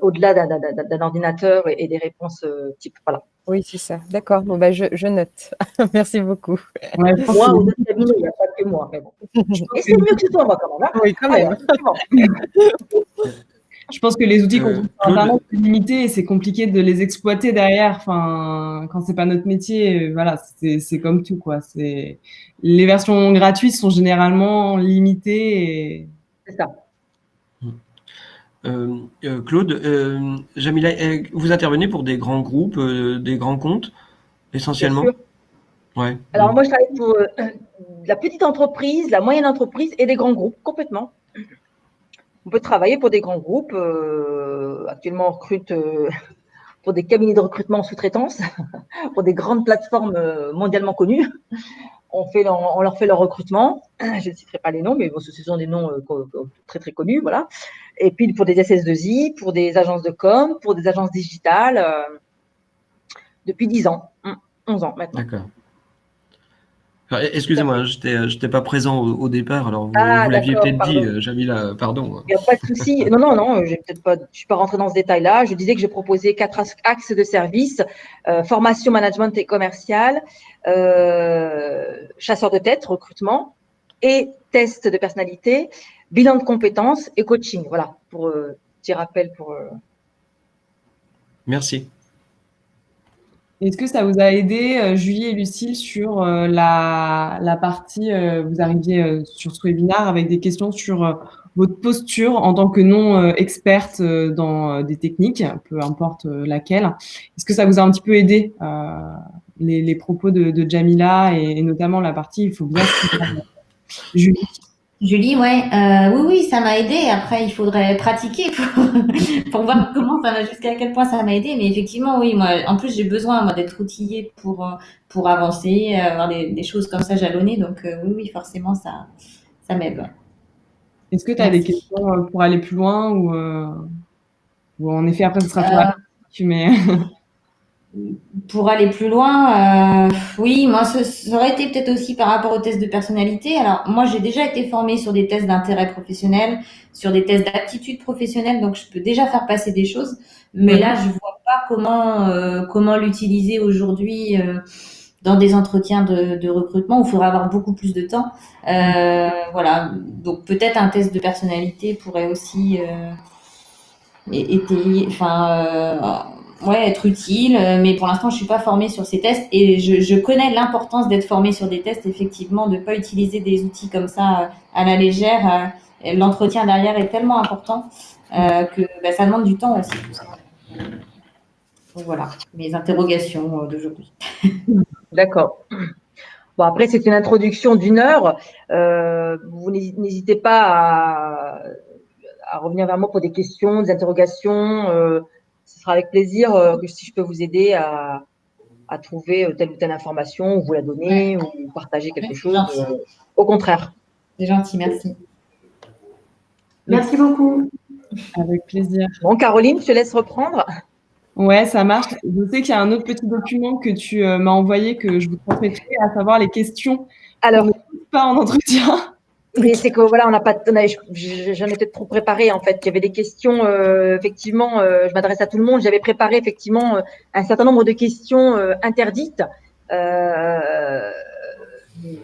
au-delà d'un ordinateur et des réponses type. Voilà. Oui, c'est ça. D'accord. Bon, bah, je note. Merci beaucoup. Ouais, Moi, ou d'autres cabinets, il n'y a pas que moi. Mais bon. Et c'est mieux que ce soit moi quand même. Hein. Oui, quand même. Je pense que les outils qu'on trouve sur Claude. Internet sont limités et c'est compliqué de les exploiter derrière. Enfin, quand c'est pas notre métier, voilà, c'est comme tout, quoi. Les versions gratuites sont généralement limitées. C'est ça. Claude, Jamila, vous intervenez pour des grands groupes, des grands comptes, essentiellement? Bien sûr. Ouais. Alors moi, je travaille pour la petite entreprise, la moyenne entreprise et des grands groupes, complètement. On peut travailler pour des grands groupes. Actuellement, on recrute pour des cabinets de recrutement en sous-traitance, pour des grandes plateformes mondialement connues. On leur fait leur recrutement. Je ne citerai pas les noms, mais bon, ce sont des noms très, très connus. Voilà. Et puis, pour des SS2I, pour des agences de com, pour des agences digitales, depuis 10 ans, 11 ans maintenant. D'accord. Enfin, excusez-moi, j'étais pas présent au départ, alors vous l'aviez D'accord, peut-être dit, pardon. Jamila, pardon. Il n'y a pas de souci. Non, non, non, je ne suis pas rentrée dans ce détail-là. Je disais que j'ai proposé 4 axes de service, formation, management et commercial, chasseur de tête, recrutement et test de personnalité, bilan de compétences et coaching. Voilà, pour petit rappel. Merci. Est-ce que ça vous a aidé, Julie et Lucille, sur la partie, vous arriviez sur ce webinaire avec des questions sur votre posture en tant que non-experte dans des techniques, peu importe laquelle. Est-ce que ça vous a un petit peu aidé, les propos de Jamila et notamment la partie, il faut bien se préparer. Julie? Julie, ouais, oui, ça m'a aidé. Après, il faudrait pratiquer pour voir jusqu'à quel point ça m'a aidé. Mais effectivement, oui, moi, en plus, j'ai besoin, moi, d'être outillée pour avancer, avoir des choses comme ça jalonnées. Donc, oui, forcément, ça m'aide. Ouais. Est-ce que tu as des questions pour aller plus loin ou en effet, après, ce sera tout rapide, mais... Pour aller plus loin, oui, moi, ça aurait été peut-être aussi par rapport aux tests de personnalité. Alors, moi, j'ai déjà été formée sur des tests d'intérêt professionnel, sur des tests d'aptitude professionnelle, donc je peux déjà faire passer des choses. Mais là, je vois pas comment l'utiliser aujourd'hui dans des entretiens de recrutement où il faudra avoir beaucoup plus de temps. Voilà, donc peut-être un test de personnalité pourrait aussi être utile, mais pour l'instant, je suis pas formée sur ces tests et je connais l'importance d'être formée sur des tests, effectivement, de pas utiliser des outils comme ça à la légère. L'entretien derrière est tellement important que ça demande du temps aussi. Tout ça. Donc voilà, mes interrogations d'aujourd'hui. D'accord. Bon, après, c'est une introduction d'1 heure. Vous n'hésitez pas à revenir vers moi pour des questions, des interrogations. Ce sera avec plaisir que si je peux vous aider à trouver telle ou telle information, ou vous la donner, ou partager quelque chose. Au contraire. C'est gentil, merci. Merci beaucoup. Avec plaisir. Bon, Caroline, je te laisse reprendre. Ouais, ça marche. Je sais qu'il y a un autre petit document que tu m'as envoyé que je vous transmettrai, à savoir les questions. Alors, pas en entretien. Et c'est que voilà, j'en ai peut-être trop préparé en fait. Il y avait des questions, effectivement, je m'adresse à tout le monde. J'avais préparé effectivement un certain nombre de questions interdites,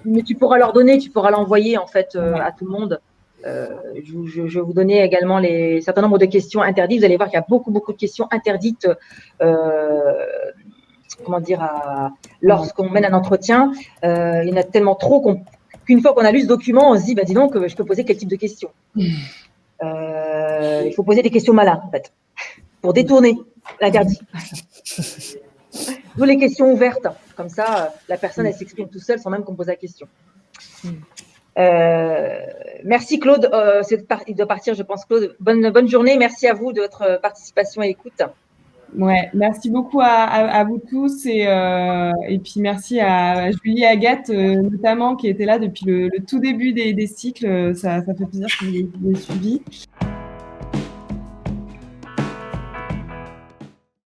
mais tu pourras l'envoyer en fait à tout le monde. Je vais vous donner également certain nombre de questions interdites. Vous allez voir qu'il y a beaucoup de questions interdites. Lorsqu'on mène un entretien, il y en a tellement trop qu'une fois qu'on a lu ce document, on se dit, dis donc, je peux poser quel type de questions. Il faut poser des questions malins, en fait, pour détourner l'interdit. Nous, les questions ouvertes, comme ça, la personne, elle s'exprime tout seule sans même qu'on pose la question. Merci Claude, il doit partir, je pense, Claude. Bonne journée, merci à vous de votre participation et écoute. Ouais, merci beaucoup à vous tous et puis merci à Julie et Agathe notamment qui étaient là depuis le tout début des cycles. Ça fait plaisir que vous les suivi.